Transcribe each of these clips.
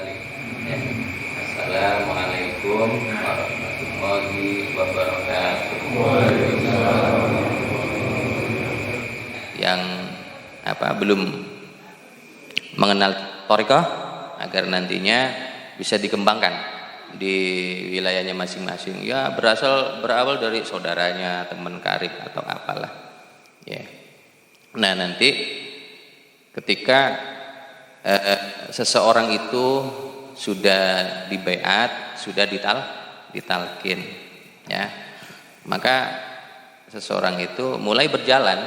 Ya. Assalamualaikum warahmatullahi wabarakatuh. Yang belum mengenal thariqah agar nantinya bisa dikembangkan di wilayahnya masing-masing. Ya, berawal dari saudaranya, teman karib atau apalah. Ya. Nah, nanti ketika seseorang itu sudah dibaiat, sudah ditalkin, ya, maka seseorang itu mulai berjalan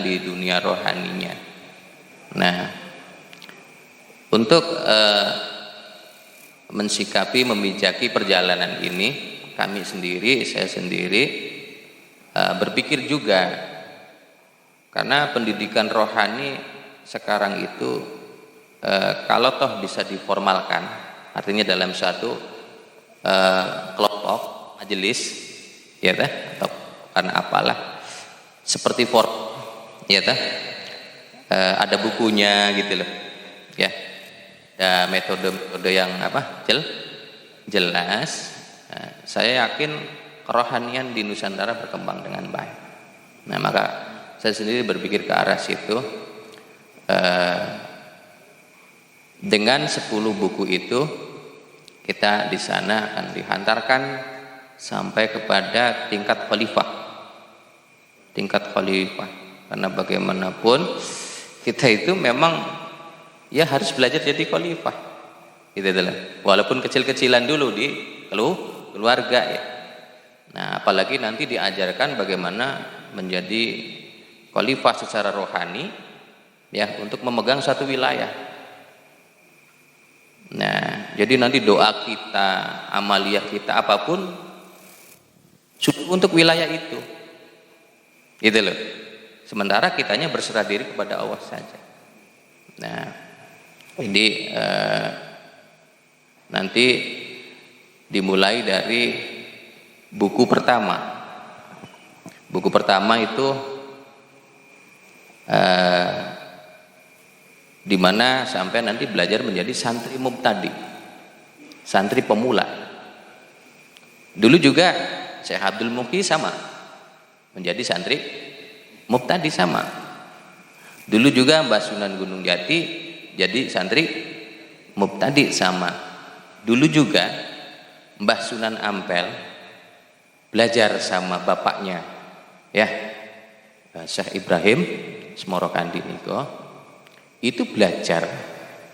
di dunia rohaninya. Nah, untuk mensikapi, memijaki perjalanan ini, saya sendiri berpikir juga, karena pendidikan rohani sekarang itu kalau toh bisa diformalkan, artinya dalam satu kelompok majelis, ya teh, atau karena apalah, seperti ya teh, ada bukunya gitu loh, ya, ada metode yang jelas. Nah, saya yakin kerohanian di Nusantara berkembang dengan baik. Nah, maka saya sendiri berpikir ke arah situ. Dengan 10 buku itu kita di sana akan dihantarkan sampai kepada tingkat khalifah. Karena bagaimanapun kita itu memang ya harus belajar jadi khalifah. Gitu adalah. Walaupun kecil-kecilan dulu di keluarga ya. Nah, apalagi nanti diajarkan bagaimana menjadi khalifah secara rohani, ya, untuk memegang satu wilayah. Nah, jadi nanti doa kita, amaliyah kita, apapun sudah untuk wilayah itu, gitu loh. Sementara kitanya berserah diri kepada Allah saja. Nah, jadi nanti dimulai dari buku pertama. Buku pertama itu di mana sampai nanti belajar menjadi santri mubtadi, santri pemula. Dulu juga Syekh Abdul Muqi sama, menjadi santri mubtadi sama. Dulu juga Mbah Sunan Gunung Jati jadi santri mubtadi sama. Dulu juga Mbah Sunan Ampel belajar sama bapaknya, ya, Syekh Ibrahim Semorokandi niko. Itu belajar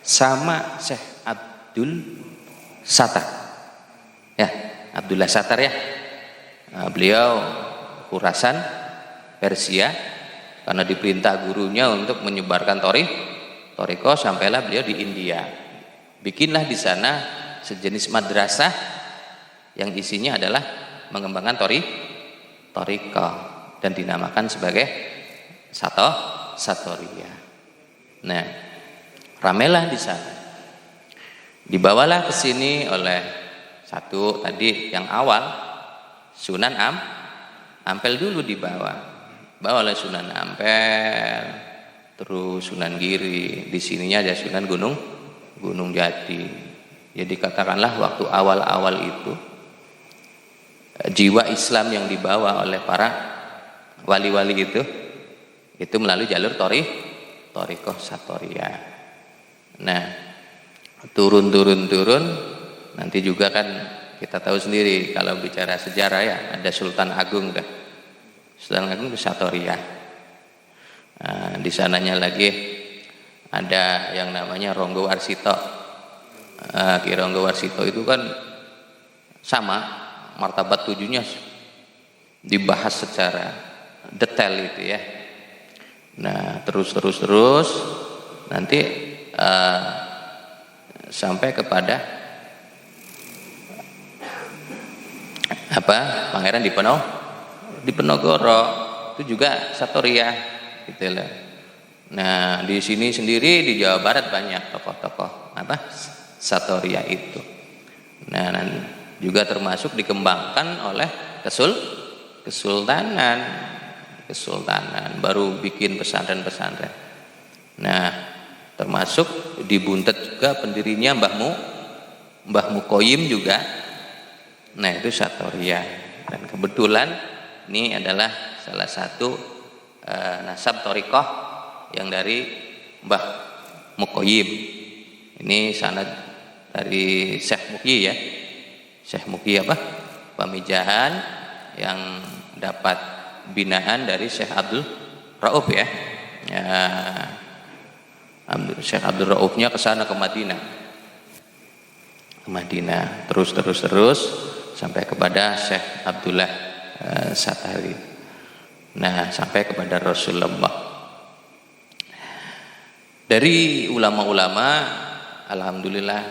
sama Syekh Abdul Sattar, ya, Abdullah Sattar ya. Nah, beliau Khurasan, Persia, karena diperintah gurunya untuk menyebarkan thariqah, sampailah beliau di India. Bikinlah di sana sejenis madrasah yang isinya adalah mengembangkan thariqah dan dinamakan sebagai Satoriyah. Nah, ramelah di sana. Dibawalah ke sini oleh satu tadi yang awal Sunan Ampel dulu dibawa oleh Sunan Ampel, terus Sunan Giri. Di sininya ada Sunan Gunung Jati. Jadi katakanlah waktu awal-awal itu jiwa Islam yang dibawa oleh para wali-wali itu melalui jalur thariqah Satoriyah. Nah, turun nanti juga kan kita tahu sendiri kalau bicara sejarah ya, ada Sultan Agung dah. Sultan Agung itu Satoriyah. Nah, di sananya lagi ada yang namanya Ronggo Warsito. Ki Ronggo Warsito itu kan sama, martabat 7-nya dibahas secara detail itu ya. Nah, terus nanti sampai kepada Pangeran Diponegoro itu juga Satoriyah gitu loh. Nah, di sini sendiri di Jawa Barat banyak tokoh-tokoh Satoriyah itu. Nah, juga termasuk dikembangkan oleh kesultanan baru bikin pesantren. Nah, termasuk di Buntet juga pendirinya Mbah Mukoyim juga. Nah itu Satoria, dan kebetulan ini adalah salah satu nasab Thariqah yang dari Mbah Mukoyim. Ini sanad dari Syekh Muqi ya, Syekh Muqi apa? Pamijahan yang dapat binaan dari Syekh Abdul Rauf ya. Syekh Abdul Raufnya ke sana ke Madinah. Terus sampai kepada Syekh Abdullah Satari. Nah, sampai kepada Rasulullah. Dari ulama-ulama alhamdulillah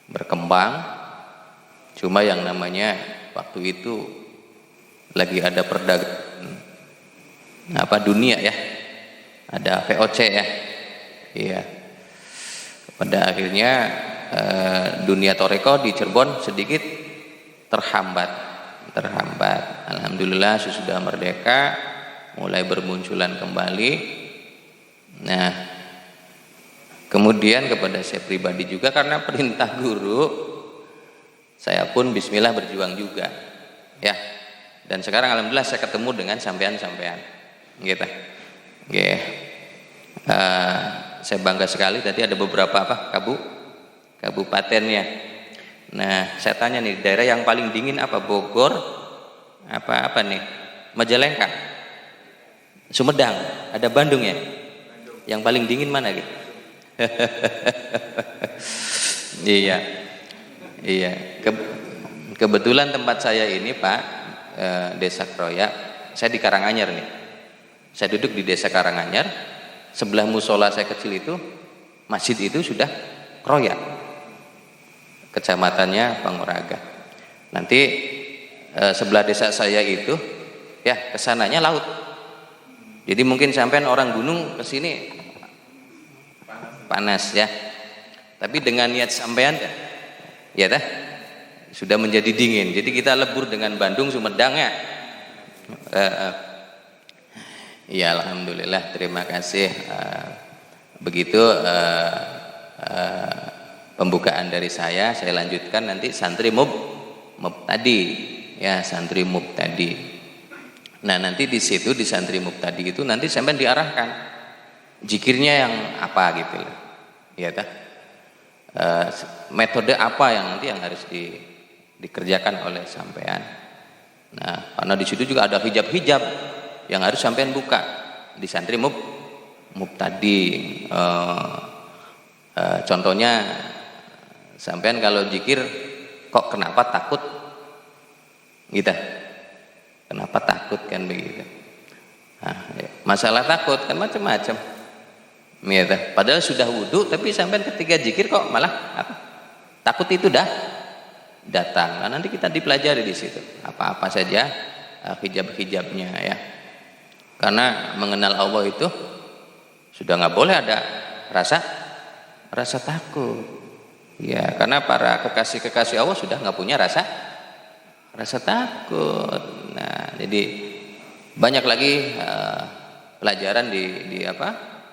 berkembang. Cuma yang namanya waktu itu lagi ada perdagangan dunia ya, ada VOC ya, iya. Pada akhirnya dunia Thariqah di Cirebon sedikit terhambat. Alhamdulillah sesudah merdeka mulai bermunculan kembali. Nah, kemudian kepada saya pribadi juga karena perintah guru, saya pun bismillah berjuang juga ya. Dan sekarang alhamdulillah saya ketemu dengan sampean-sampean gitu. Nggih. Saya bangga sekali tadi ada beberapa kabupatennya. Nah, saya tanya nih, daerah yang paling dingin apa? Bogor apa nih? Majalengka, Sumedang, ada Bandung ya. Yang paling dingin mana gitu? Iya. Kebetulan tempat saya ini Pak, Desa Kroya, saya di Karanganyar nih. Saya duduk di Desa Karanganyar, sebelah musola saya kecil itu, masjid itu sudah Kroya, kecamatannya Panguraga. Nanti sebelah desa saya itu, ya kesananya laut. Jadi mungkin sampean orang gunung kesini panas ya, tapi dengan niat sampean ya dah sudah menjadi dingin. Jadi kita lebur dengan Bandung, Sumedang ya. Ya alhamdulillah, terima kasih. Begitu pembukaan dari saya lanjutkan nanti santri mubtadi ya, santri mubtadi. Nah nanti di situ di santri mubtadi itu nanti sampai diarahkan zikirnya yang apa gitu loh, ya dah. Metode apa yang nanti yang harus dikerjakan oleh sampean. Nah karena di situ juga ada hijab yang harus sampean buka di santri mubtadi. Contohnya sampean kalau zikir kok kenapa takut gitu, kenapa takut kan begitu. Nah, masalah takut kan macam-macam gitu. Padahal sudah wudhu tapi sampean ketika zikir kok malah takut itu datang. Nah, nanti kita dipelajari di situ apa-apa saja hijab-hijabnya ya. Karena mengenal Allah itu sudah nggak boleh ada rasa takut ya, karena para kekasih Allah sudah nggak punya rasa takut. Nah jadi banyak lagi pelajaran di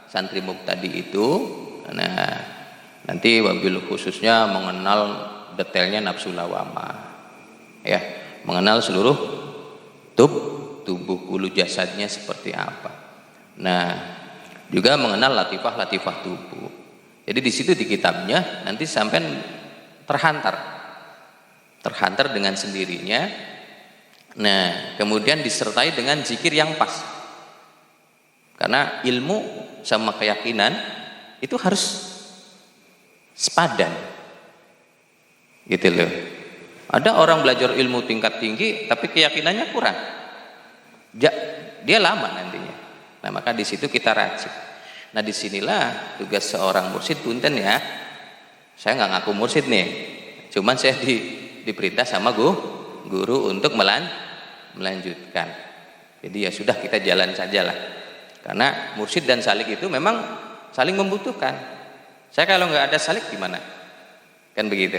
santri mubtadi itu. Nah nanti wabil khususnya mengenal detailnya nafsu lawamah ya, mengenal seluruh tubuh ulu jasadnya seperti apa. Nah juga mengenal latifah tubuh. Jadi di situ di kitabnya nanti sampai terhantar dengan sendirinya. Nah kemudian disertai dengan zikir yang pas, karena ilmu sama keyakinan itu harus sepadan gitu loh. Ada orang belajar ilmu tingkat tinggi tapi keyakinannya kurang, dia lama nantinya. Nah maka di situ kita racik. Nah disinilah tugas seorang mursyid. Punten ya, saya nggak ngaku mursyid nih, cuman saya diperintah sama guru untuk melanjutkan. Jadi ya sudah, kita jalan sajalah, karena mursyid dan salik itu memang saling membutuhkan. Saya kalau nggak ada salik gimana, kan begitu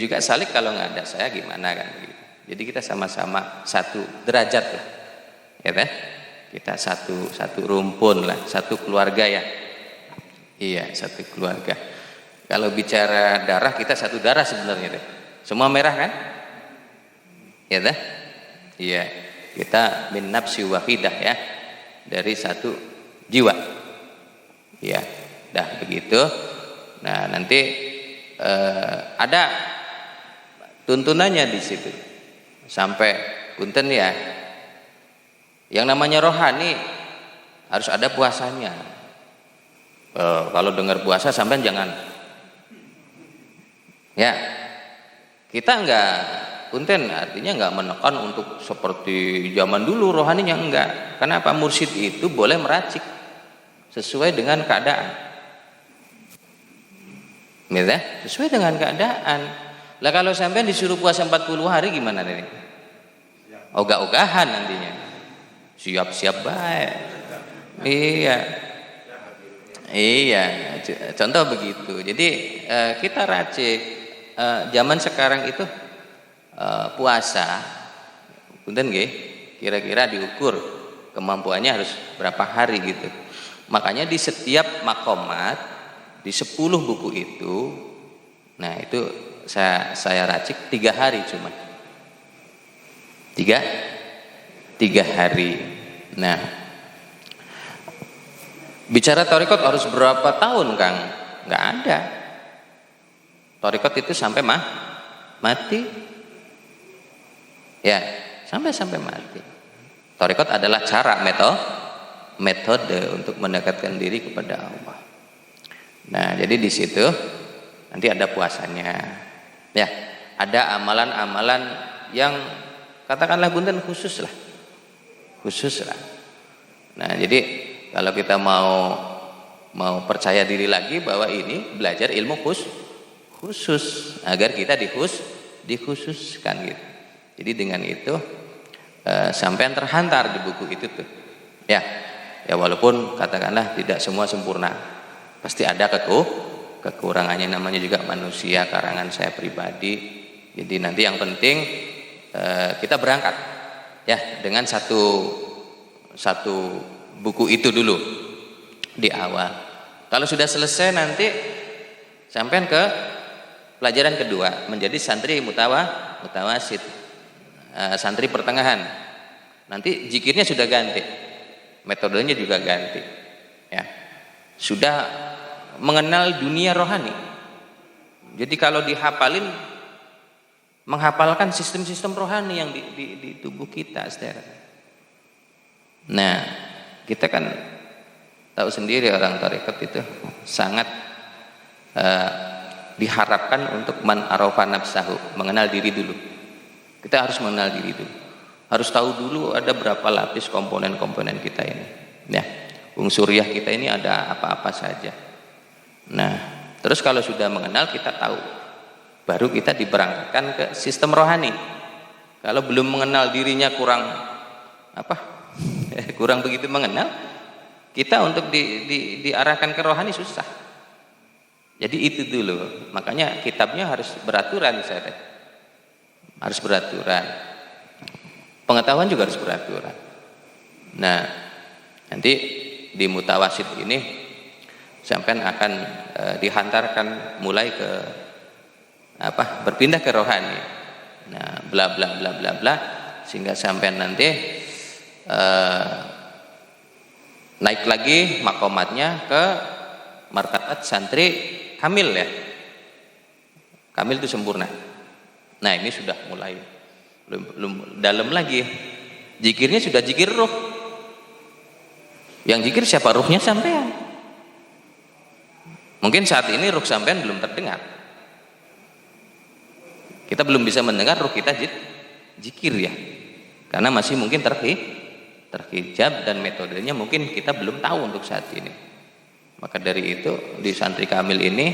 juga salik kalau nggak ada saya gimana, kan begitu. Jadi kita sama-sama satu derajat lah ya kan. Kita satu rumpun lah, satu keluarga ya. Iya, satu keluarga. Kalau bicara darah, kita satu darah sebenarnya deh. Semua merah kan? Ya dah? Iya. Kita min nafsi wahidah ya. Dari satu jiwa. Iya. Dah begitu. Nah, nanti ada tuntunannya di situ. Sampai punten ya. Yang namanya rohani harus ada puasanya. Kalau dengar puasa sampean jangan. Ya, kita enggak punten artinya enggak menekan untuk seperti zaman dulu rohaninya enggak. Kenapa? Mursyid itu boleh meracik sesuai dengan keadaan. Ya, sesuai dengan keadaan. Lah kalau sampean disuruh puasa 40 hari gimana ini? Ogah-ogahan nantinya. Siap-siap baik. Iya. Iya, contoh begitu. Jadi kita racik zaman sekarang itu puasa punten nggih, kira-kira diukur kemampuannya harus berapa hari gitu. Makanya di setiap makomat di 10 buku itu, nah itu saya racik 3 hari cuma. 3 hari. Nah, bicara thariqat harus berapa tahun, Kang? Enggak ada. Thariqat itu sampai mati. Ya, sampai mati. Thariqat adalah cara metode untuk mendekatkan diri kepada Allah. Nah, jadi di situ nanti ada puasanya. Ya, ada amalan-amalan yang katakanlah punten khusus lah. Nah, jadi kalau kita mau percaya diri lagi bahwa ini belajar ilmu khusus agar kita dikhususkan gitu. Jadi dengan itu sampean terhantar di buku itu tuh. Ya walaupun katakanlah tidak semua sempurna. Pasti ada kekurangannya, namanya juga manusia, karangan saya pribadi. Jadi nanti yang penting kita berangkat ya dengan satu buku itu dulu di awal. Kalau sudah selesai nanti sampai ke pelajaran kedua, menjadi santri mutawasid, santri pertengahan. Nanti zikirnya sudah ganti, metodenya juga ganti. Ya, sudah mengenal dunia rohani. Jadi kalau dihafalin, menghafalkan sistem-sistem rohani yang di tubuh kita, saudara. Nah, kita kan tahu sendiri orang tarekat itu sangat diharapkan untuk man arafa nafsahu, mengenal diri dulu. Kita harus mengenal diri dulu. Harus tahu dulu ada berapa lapis komponen-komponen kita ini. Ya, unsuriah kita ini ada apa-apa saja. Nah, terus kalau sudah mengenal kita tahu, baru kita diberangkatkan ke sistem rohani. Kalau belum mengenal dirinya kurang begitu mengenal, kita untuk diarahkan ke rohani susah. Jadi itu dulu. Makanya kitabnya harus beraturan, saya. Harus beraturan. Pengetahuan juga harus beraturan. Nah, nanti di mutawasid ini sampean akan dihantarkan mulai ke berpindah ke rohani. Nah, bla bla bla bla bla, sehingga sampean nanti naik lagi makomatnya ke martabat santri kamil ya. Kamil itu sempurna. Nah, ini sudah mulai belum dalam lagi. Zikirnya sudah zikir ruh. Yang zikir siapa? Ruhnya sampean. Mungkin saat ini ruh sampean belum terdengar. Kita belum bisa mendengar ruh kita zikir ya. Karena masih mungkin terhijab dan metodenya mungkin kita belum tahu untuk saat ini. Maka dari itu di santri kamil ini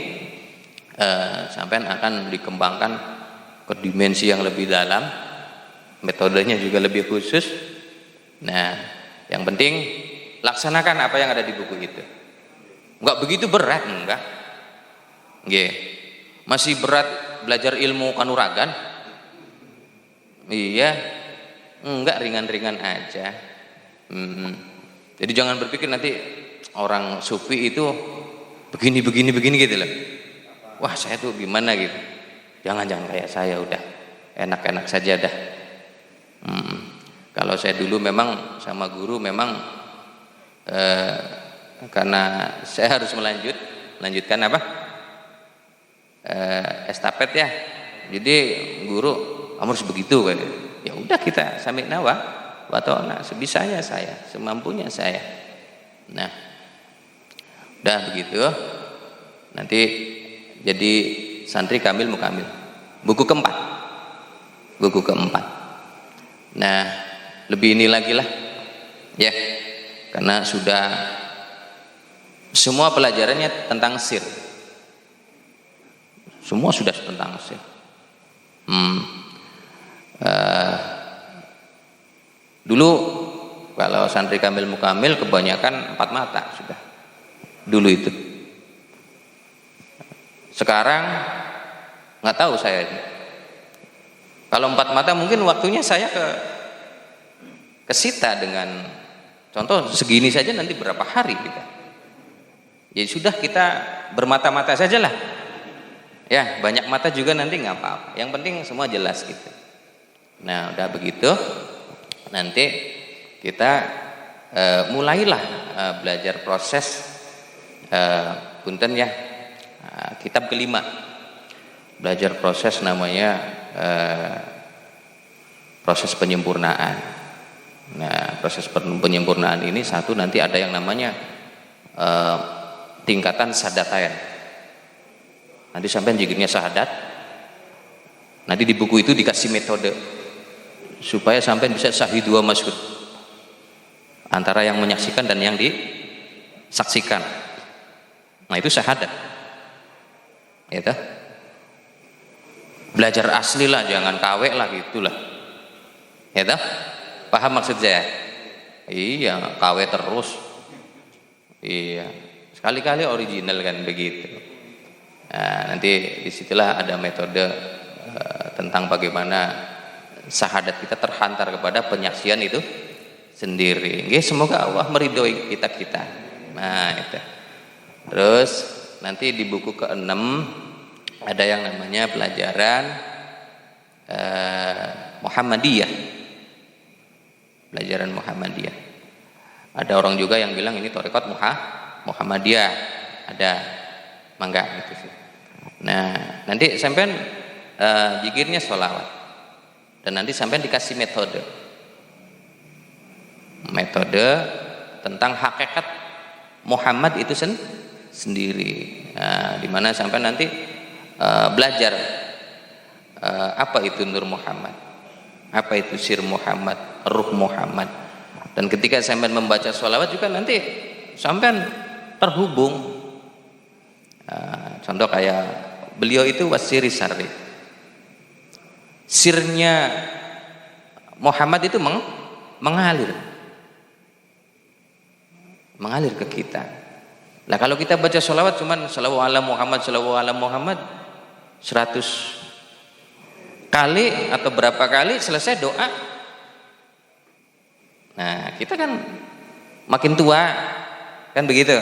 sampean akan dikembangkan ke dimensi yang lebih dalam, metodenya juga lebih khusus. Nah, yang penting laksanakan apa yang ada di buku itu. Enggak begitu berat, enggak. Nggih. Masih berat belajar ilmu kanuragan? Iya. Enggak, ringan-ringan aja. Jadi jangan berpikir nanti orang sufi itu begini gitu loh. Wah, saya tuh gimana gitu. Jangan kayak saya, udah enak-enak saja dah. Kalau saya dulu memang sama guru memang karena saya harus melanjutkan apa? Estafet ya. Jadi guru harus begitu kan. Ya udah, kita sami'na wa ata'na, sebisanya saya, semampunya saya. Nah, udah begitu. Nanti jadi santri kamil mukamil. Buku keempat. Nah, lebih ini lagi lah. Ya. Karena sudah semua pelajarannya tentang sir. Semua sudah tentang sir. Dulu kalau santri kamil mukamil kebanyakan 4 mata sudah. Dulu itu. Sekarang nggak tahu saya. Kalau 4 mata mungkin waktunya saya kesita dengan contoh segini saja, nanti berapa hari kita. Ya sudah, kita bermata-mata sajalah. Ya, banyak mata juga nanti nggak apa-apa. Yang penting semua jelas gitu. Nah, udah begitu, nanti kita mulailah belajar proses punten ya, kitab kelima. Belajar proses namanya proses penyempurnaan. Nah, proses penyempurnaan ini satu, nanti ada yang namanya tingkatan sadatayan. Nanti sampai zikirnya syahadat. Nanti di buku itu dikasih metode supaya sampai bisa syahidu wa masyhud, antara yang menyaksikan dan yang disaksikan. Nah, itu syahadat. Ya toh? Belajar asli lah, jangan KW lah gitulah. Ya toh? Paham maksud saya? Iya, KW terus. Iya, sekali-kali original kan begitu. Nah, nanti disitulah ada metode tentang bagaimana syahadat kita terhantar kepada penyaksian itu sendiri. Nggih, semoga Allah meridhoi kita. Nah, itu. Terus nanti di buku ke-6 ada yang namanya pelajaran Muhammadiyah. Pelajaran Muhammadiyah. Ada orang juga yang bilang ini thariqat Muhammadiyah. Ada, mangga gitu sih. Nah, nanti sampean zikirnya sholawat. Dan nanti sampean dikasih metode tentang hakikat Muhammad itu sendiri. Nah, di mana sampean nanti belajar apa itu Nur Muhammad, apa itu Sir Muhammad, Ruh Muhammad. Dan ketika sampean membaca sholawat juga nanti sampean terhubung. Contoh kayak beliau itu wasiri syarri. Sirnya Muhammad itu mengalir ke kita. Lah kalau kita baca sholawat cuman shallallahu ala Muhammad 100 kali atau berapa kali selesai doa. Nah, kita kan makin tua kan begitu.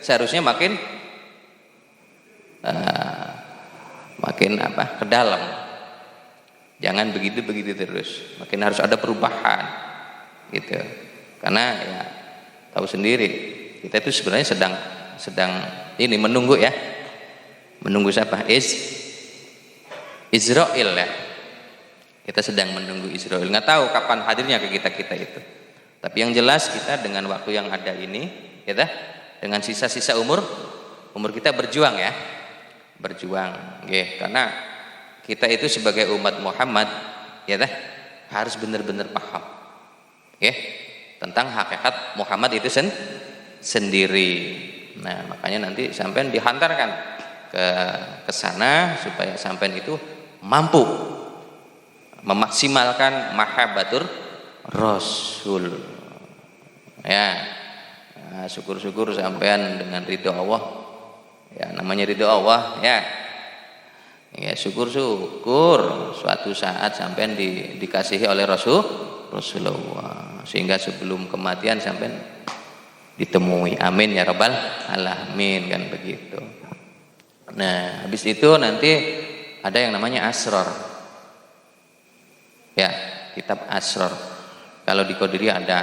Seharusnya makin ke dalam. Jangan begitu terus. Makin harus ada perubahan gitu. Karena ya tahu sendiri, kita itu sebenarnya sedang ini menunggu ya. Menunggu siapa? Israel ya. Kita sedang menunggu Israel. Nggak tahu kapan hadirnya ke kita itu. Tapi yang jelas kita dengan waktu yang ada ini, kita dengan sisa-sisa umur kita berjuang ya. Berjuang, nggih, karena kita itu sebagai umat Muhammad ya harus benar-benar paham nggih tentang hakikat Muhammad itu sendiri. Nah, makanya nanti sampean dihantarkan ke sana supaya sampean itu mampu memaksimalkan mahabbatur Rasul. Ya. Nah, syukur-syukur sampean dengan ridho Allah. Ya, namanya ridho Allah ya. Ya, syukur suatu saat sampean dikasihi oleh Rasulullah. sehingga sebelum kematian sampai ditemui. Amin ya rabbal alamin, kan begitu. Nah, habis itu nanti ada yang namanya asror. Ya, kitab asror. Kalau di Qadiriyah ada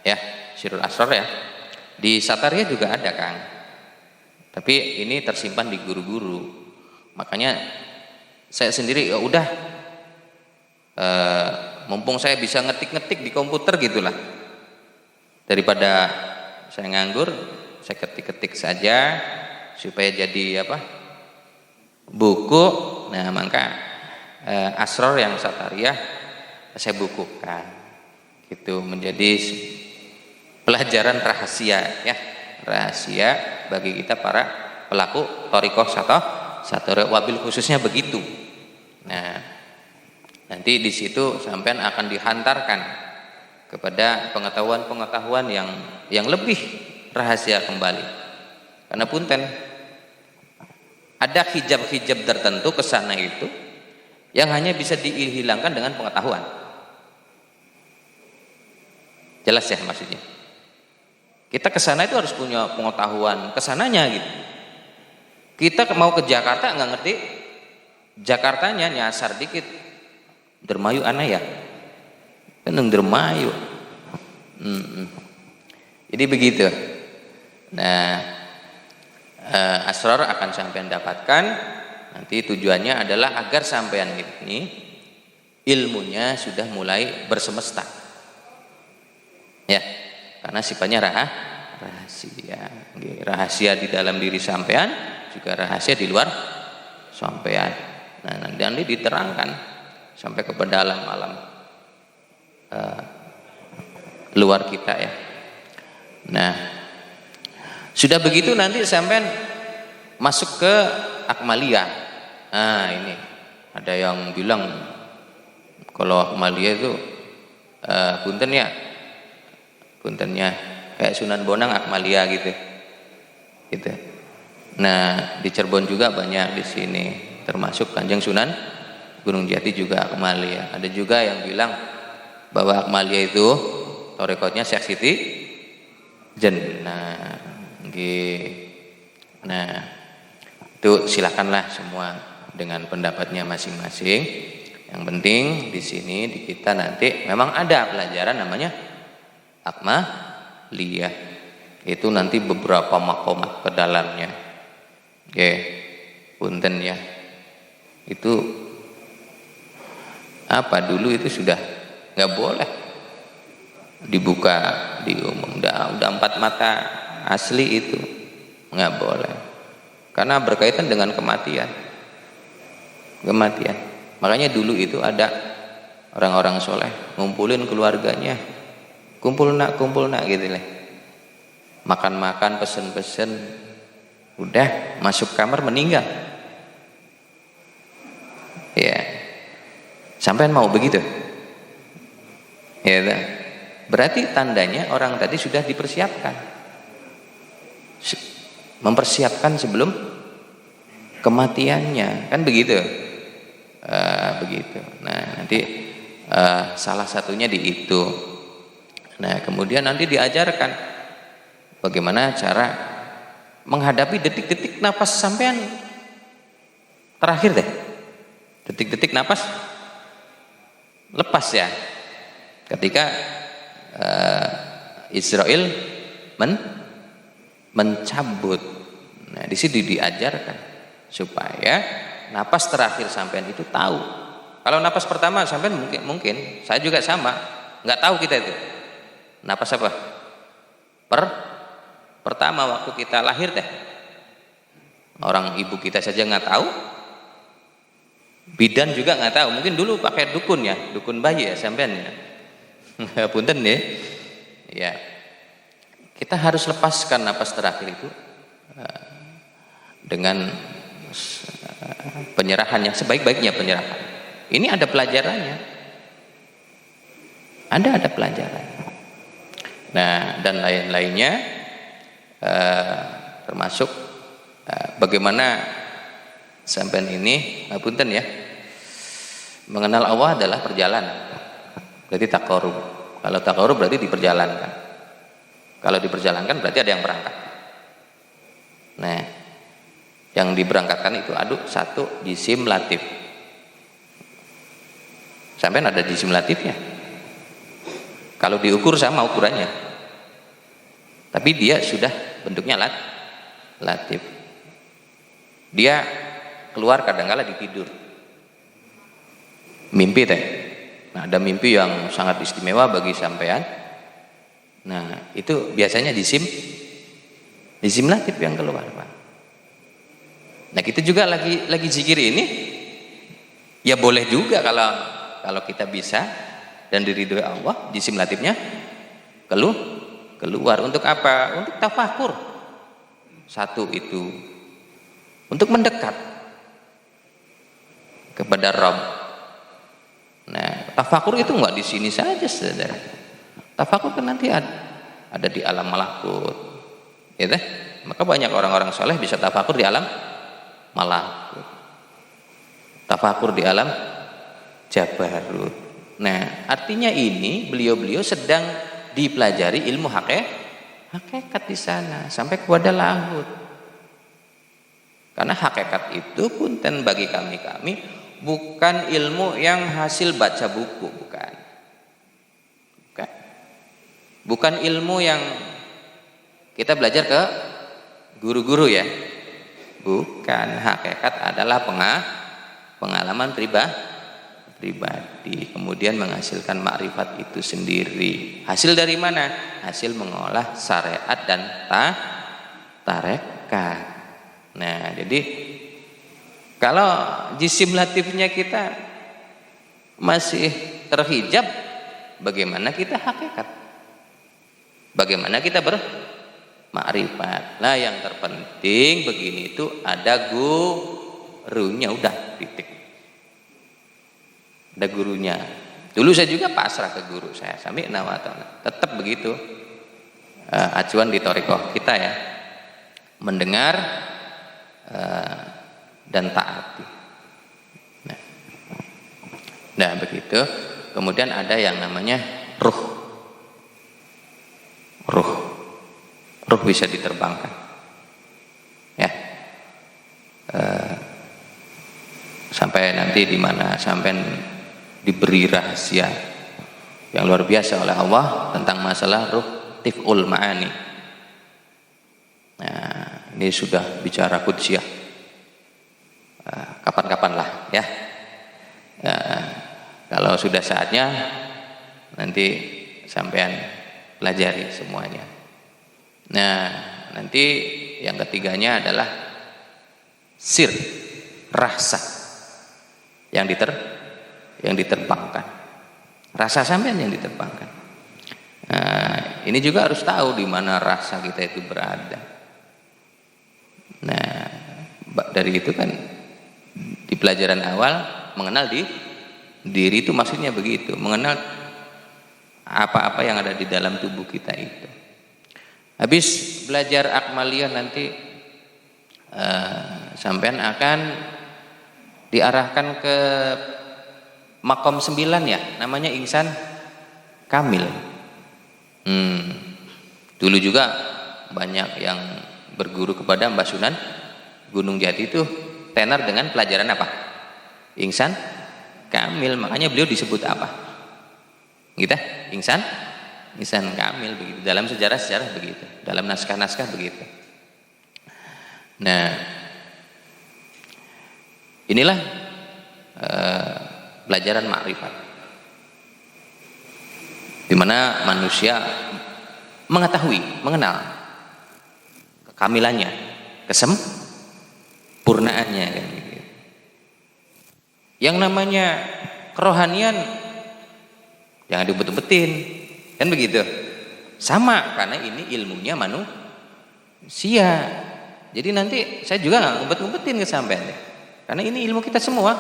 ya, Sirrul Asror ya. Di Satariyah juga ada, Kang. Tapi ini tersimpan di guru-guru. Makanya saya sendiri ya udah mumpung saya bisa ngetik-ngetik di komputer gitulah. Daripada saya nganggur, saya ketik-ketik saja supaya jadi apa? Buku. Nah, maka Asror yang Satariyah saya bukukan. Gitu menjadi pelajaran rahasia ya. Rahasia bagi kita para pelaku thariqah Satariyah, wabil khususnya begitu. Nah, nanti di situ sampean akan dihantarkan kepada pengetahuan-pengetahuan yang lebih rahasia kembali. Karena punten ada hijab-hijab tertentu ke sana itu yang hanya bisa dihilangkan dengan pengetahuan. Jelas ya maksudnya? Kita ke sana itu harus punya pengetahuan kesananya gitu. Kita mau ke Jakarta nggak ngerti Jakartanya, nyasar dikit dermayu aneh ya. Kan dermayu. Jadi begitu. Nah, asrar akan sampean dapatkan. Nanti tujuannya adalah agar sampean ini ilmunya sudah mulai bersemesta. Ya, karena sifatnya rahasia. Rahasia di dalam diri sampean, juga rahasia di luar sampean. Nah, nanti diterangkan sampai ke dalam alam luar kita ya. Nah, sudah begitu nanti sampean masuk ke akmaliyah. Nah, ini ada yang bilang kalau akmaliyah itu puntennya kayak Sunan Bonang akmaliyah gitu. Nah, di Cirebon juga banyak di sini, termasuk Kanjeng Sunan Gunung Jati juga akmaliyah. Ada juga yang bilang bahwa akmaliyah itu thariqatnya Syekh Siti Jannah. Nah, itu silakanlah semua dengan pendapatnya masing-masing. Yang penting di sini di kita nanti memang ada pelajaran namanya akmaliyah. Itu nanti beberapa makomat ke dalamnya. Oke, punten ya. Itu apa dulu itu sudah nggak boleh dibuka di umum. Udah 4 mata asli itu nggak boleh. Karena berkaitan dengan kematian. Makanya dulu itu ada orang-orang soleh ngumpulin keluarganya, kumpul nak gitu lah. Makan-makan, pesen-pesen, udah masuk kamar meninggal. Ya, sampean mau begitu? Ya, berarti tandanya orang tadi sudah dipersiapkan, mempersiapkan sebelum kematiannya, kan begitu? Begitu. Nah, nanti salah satunya di itu. Nah, kemudian nanti diajarkan bagaimana cara menghadapi detik-detik napas sampean terakhir deh. Detik-detik napas lepas ya. Ketika Israel mencabut. Nah, di sini diajarkan supaya napas terakhir sampean itu tahu. Kalau napas pertama sampean mungkin saya juga sama, nggak tahu kita itu. Napas apa? Pertama waktu kita lahir deh. Orang ibu kita saja nggak tahu. Bidan juga nggak tahu. Mungkin dulu pakai dukun ya, dukun bayi ya sampean ya. Punten ya. Ya. Kita harus lepaskan napas terakhir itu dengan penyerahan yang sebaik-baiknya penyerahan. Ini ada pelajarannya. Ada pelajaran. Nah, dan lain-lainnya termasuk bagaimana sampean ini punten ya, mengenal Allah adalah perjalanan. Berarti taqarrub. Kalau taqarrub berarti diperjalankan. Kalau diperjalankan berarti ada yang berangkat. Nah, yang diberangkatkan itu satu jisim latif. Sampai ada jisim latifnya. Kalau diukur sama ukurannya. Tapi dia sudah bentuknya latif. Dia keluar kadang-kala di tidur. Mimpi teh. Nah, ada mimpi yang sangat istimewa bagi sampean. Nah, itu biasanya jisim latif yang keluar, Pak. Nah, kita juga lagi zikir ini ya boleh juga kalau kita bisa dan diridhoi Allah, jisim latifnya keluar. Untuk apa? Untuk tafakur. Satu itu untuk mendekat kepada Rabb. Nah, tafakur itu enggak di sini saja, saudara. Tafakur kan nanti ada di alam malakut. Ya teh? Maka banyak orang-orang soleh bisa tafakur di alam malakut. Tafakur di alam jabarut. Nah, artinya ini beliau-beliau sedang dipelajari ilmu hakikat di sana sampai kepada lahut. Karena hakikat itu punten bagi kami bukan ilmu yang hasil baca buku, bukan ilmu yang kita belajar ke guru-guru ya, bukan. Hakikat adalah pengalaman pribadi, kemudian menghasilkan makrifat itu sendiri. Hasil dari mana? Hasil mengolah syariat dan tarekat. Nah, jadi kalau jisim latifnya kita masih terhijab, bagaimana kita hakikat? Bagaimana kita bermakrifat? Nah, yang terpenting begini itu ada gurunya, udah titik. Ada gurunya. Dulu saya juga pasrah ke guru saya, sami'na wa ata'na. Tetap begitu. Acuan di thariqah kita ya. Mendengar dan taati. Nah, begitu. Kemudian ada yang namanya ruh bisa diterbangkan ya, sampai nanti di mana sampai diberi rahasia yang luar biasa oleh Allah tentang masalah ruh tif'ul ma'ani. Nah, ini sudah bicara kudsiyah, kapan-kapan lah ya. Kalau sudah saatnya nanti sampean pelajari semuanya. Nah, nanti yang ketiganya adalah sir, rasa yang diterbangkan. Rasa sampean yang diterbangkan. Nah, ini juga harus tahu di mana rasa kita itu berada. Nah, dari itu kan di pelajaran awal mengenal diri itu maksudnya begitu, mengenal apa-apa yang ada di dalam tubuh kita itu. Habis belajar akmaliyah nanti sampean akan diarahkan ke makom 9 ya, namanya insan kamil. Dulu juga banyak yang berguru kepada Mbah Sunan Gunung Jati itu tenar dengan pelajaran apa? Insan kamil, makanya beliau disebut apa? Gitu, insan kamil begitu. Dalam sejarah begitu, dalam naskah-naskah begitu. Nah, inilah pelajaran makrifat, di mana manusia mengenal kekamilannya, kesempurnaannya kan gitu. Yang namanya kerohanian jangan dibet-betin, kan begitu. Sama, karena ini ilmunya manusia. Jadi nanti saya juga nggak ngumpet-ngumpetin ke sampean ya. Karena ini ilmu kita semua.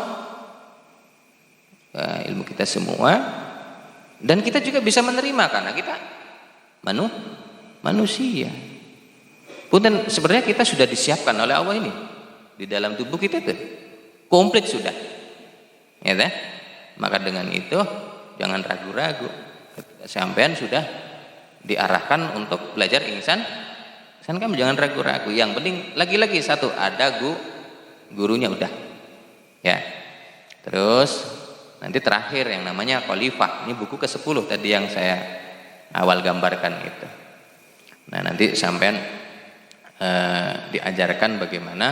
Ilmu kita semua, dan kita juga bisa menerima karena kita manusia. Punten, sebenarnya kita sudah disiapkan oleh Allah ini di dalam tubuh kita tuh komplit sudah. Ya kan? Maka dengan itu jangan ragu-ragu. sampean sudah diarahkan untuk belajar ihsan, kamu jangan ragu-ragu. Yang penting lagi-lagi satu, ada gurunya udah. Ya. Terus nanti terakhir yang namanya khalifah. Ini buku ke-10 tadi yang saya awal gambarkan itu. Nah, nanti sampean diajarkan bagaimana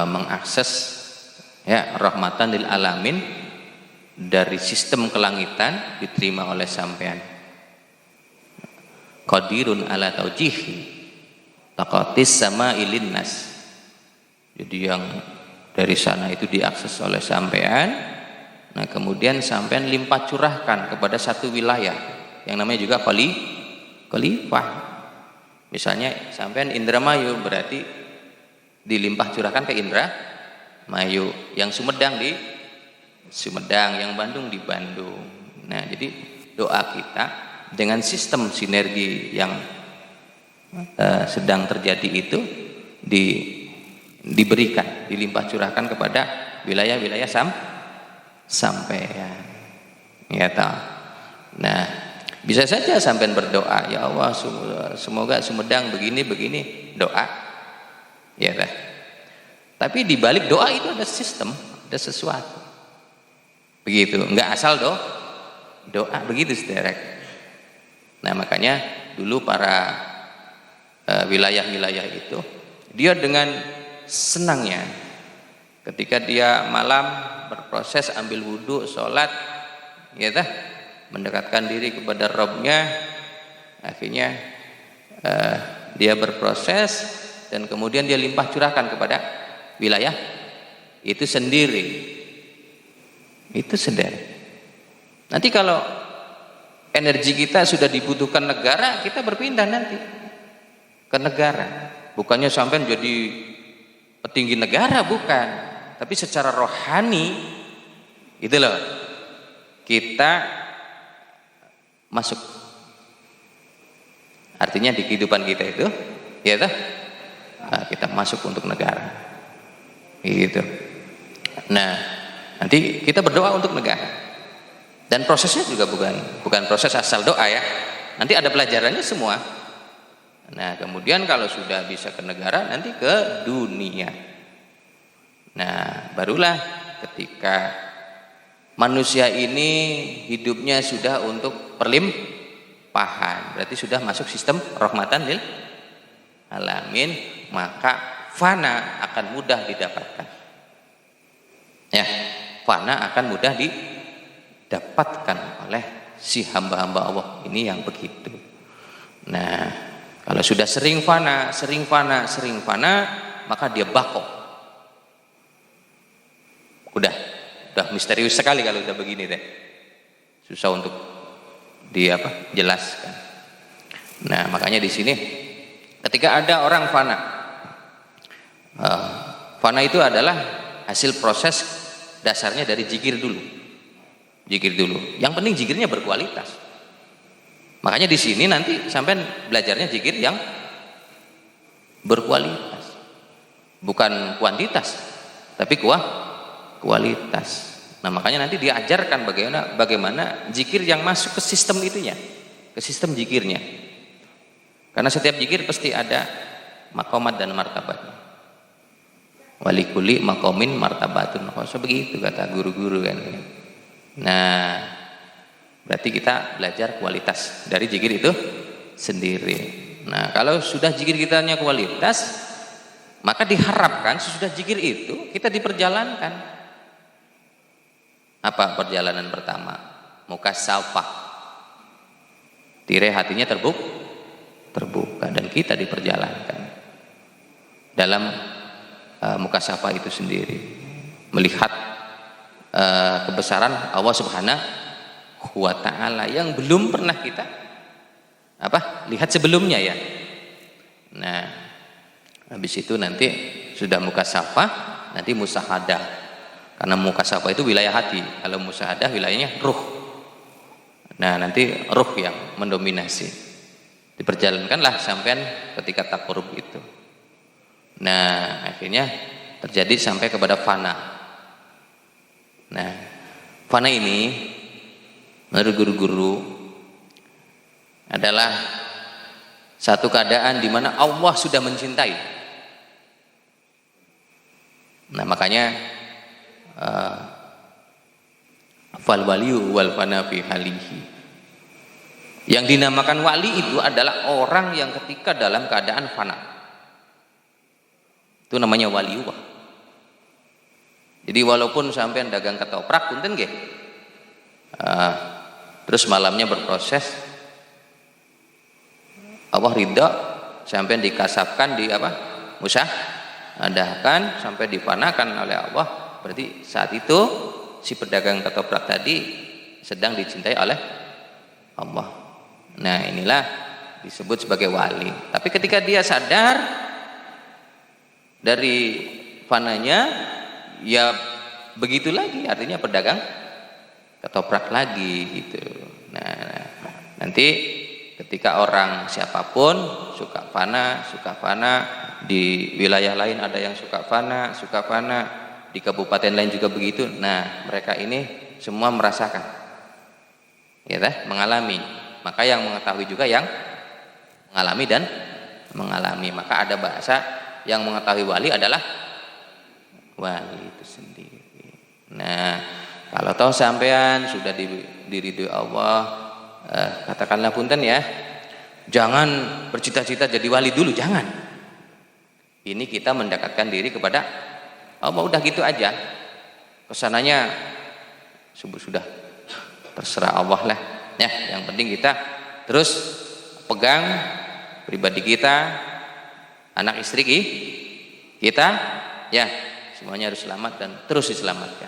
mengakses ya rahmatan lil alamin dari sistem kelangitan diterima oleh sampean. Qadirun ala taujihi taqatis sama ilinnas. Jadi yang dari sana itu diakses oleh sampean. Nah, kemudian sampean limpah curahkan kepada satu wilayah yang namanya juga khalifah. Misalnya sampean Indramayu, berarti dilimpah curahkan ke Indramayu, yang Sumedang di Sumedang, yang Bandung di Bandung. Nah, jadi doa kita dengan sistem sinergi yang sedang terjadi itu diberikan, dilimpah curahkan kepada wilayah-wilayah sampean. Ya tahu. Nah, bisa saja sampean berdoa, ya Allah semoga Sumedang begini doa. Ya dah. Tapi di balik doa itu ada sistem, ada sesuatu. Begitu, enggak asal doa begitu saudara. Nah, makanya dulu para wilayah-wilayah itu dia dengan senangnya ketika dia malam berproses ambil wudhu, sholat, ya dah, mendekatkan diri kepada Rabbnya, akhirnya dia berproses dan kemudian dia limpah curahkan kepada wilayah itu sendiri. Nanti kalau energi kita sudah dibutuhkan negara, kita berpindah nanti ke negara. Bukannya sampai jadi petinggi negara, bukan. Tapi secara rohani itu loh, kita masuk. Artinya di kehidupan kita itu, ya toh, kita masuk untuk negara. Gitu. Nah, nanti kita berdoa untuk negara. Dan prosesnya juga bukan proses asal doa ya. Nanti ada pelajarannya semua. Nah, kemudian kalau sudah bisa ke negara, nanti ke dunia. Nah, barulah ketika manusia ini hidupnya sudah untuk perlimpahan, berarti sudah masuk sistem rahmatan lil alamin, maka fana akan mudah didapatkan. Ya, fana akan mudah didapatkan oleh si hamba-hamba Allah ini yang begitu. Nah, kalau sudah sering fana, maka dia bako. Udah misterius sekali kalau udah begini deh. Susah untuk jelaskan. Nah, makanya di sini ketika ada orang fana, fana itu adalah hasil proses dasarnya dari zikir dulu. Yang penting zikirnya berkualitas. Makanya di sini nanti sampai belajarnya zikir yang berkualitas, bukan kuantitas, tapi kualitas. Nah, makanya nanti diajarkan bagaimana zikir yang masuk ke sistem itunya, ke sistem zikirnya. Karena setiap zikir pasti ada maqamat dan martabatnya. Walikuli maqamin martabatun. So begitu kata guru-guru kan. Nah, berarti kita belajar kualitas dari zikir itu sendiri. Nah, kalau sudah zikir kitanya kualitas, maka diharapkan sesudah zikir itu kita diperjalankan. Apa perjalanan pertama? Mukasyafah. Tirai hatinya terbuka dan kita diperjalankan dalam mukasyafah itu sendiri, melihat kebesaran Allah Subhanahu wa ta'ala yang belum pernah kita lihat sebelumnya ya. Nah, habis itu nanti sudah mukasyafah, nanti musahadah. Karena mukasyafah itu wilayah hati, kalau musahadah wilayahnya ruh. Nah, nanti ruh yang mendominasi. Diperjalankanlah sampean ketika takarrub itu. Nah, akhirnya terjadi sampai kepada fana. Nah, fana ini menurut guru-guru adalah satu keadaan di mana Allah sudah mencintai. Nah, makanya fal waliyu wal fana fi halihi. Yang dinamakan wali itu adalah orang yang ketika dalam keadaan fana. Itu namanya waliullah. Jadi walaupun sampean dagang ketoprak punten nggih. Terus malamnya berproses, Allah ridha sampai dikasapkan di apa? Musyahadah sampai dipanakan oleh Allah. Berarti saat itu si pedagang ketoprak tadi sedang dicintai oleh Allah. Nah, inilah disebut sebagai wali. Tapi ketika dia sadar dari fananya, ya begitu lagi, artinya pedagang ketoprak lagi gitu. Nah, nanti ketika orang siapapun suka fana di wilayah lain ada yang suka fana, di kabupaten lain juga begitu. Nah, mereka ini semua merasakan, ya mengalami. Maka yang mengetahui juga yang mengalami dan mengalami. Maka ada bahasa yang mengetahui wali adalah wali itu sendiri. Nah, kalau tahu sampean sudah diridhoi Allah, katakanlah punten ya, jangan bercita-cita jadi wali dulu, jangan. Ini kita mendekatkan diri kepada Allah, udah gitu aja. Kesananya sudah terserah Allah lah. Ya, yang penting kita terus pegang pribadi kita, anak istri kita, ya semuanya harus selamat dan terus diselamatkan.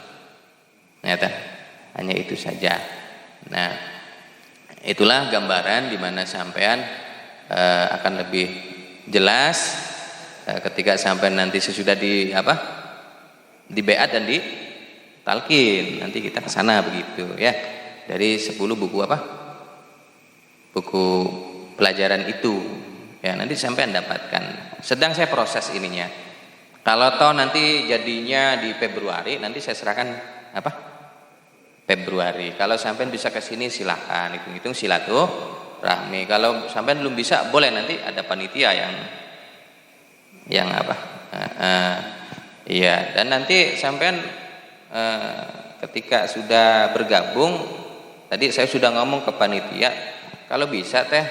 Ternyata hanya itu saja. Nah, itulah gambaran di mana sampean akan lebih jelas ketika sampean nanti sesudah di beat dan di talqin. Nanti kita ke sana begitu ya. Dari 10 buku buku pelajaran itu ya, nanti sampean dapatkan. Sedang saya proses ininya. Kalau toh nanti jadinya di Februari, nanti saya serahkan Februari. Kalau sampean bisa ke sini silakan, hitung-hitung silaturahmi. Kalau sampean belum bisa, boleh nanti ada panitia yang iya, dan nanti sampean ketika sudah bergabung, tadi saya sudah ngomong ke panitia, kalau bisa teh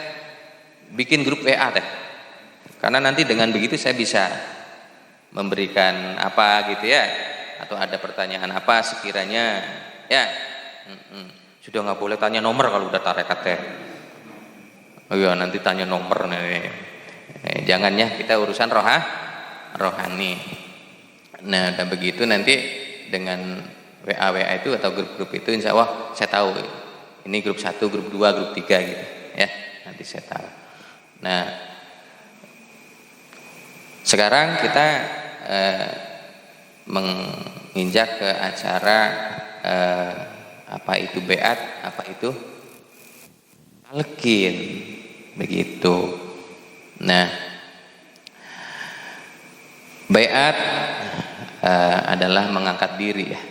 bikin grup WA teh. Karena nanti dengan begitu saya bisa memberikan apa gitu ya, atau ada pertanyaan apa sekiranya ya. Sudah nggak boleh tanya nomor kalau udah tarekat teh. Oh iya, nanti tanya nomor nih. Jangan ya, kita urusan rohani. Nah, dan begitu nanti dengan WA itu atau grup-grup itu insya Allah saya tahu ini grup 1, grup 2, grup 3 gitu ya, nanti saya tahu. Nah, sekarang kita menginjak ke acara apa itu beat, apa itu talqin begitu. Nah, beat adalah mengangkat diri ya.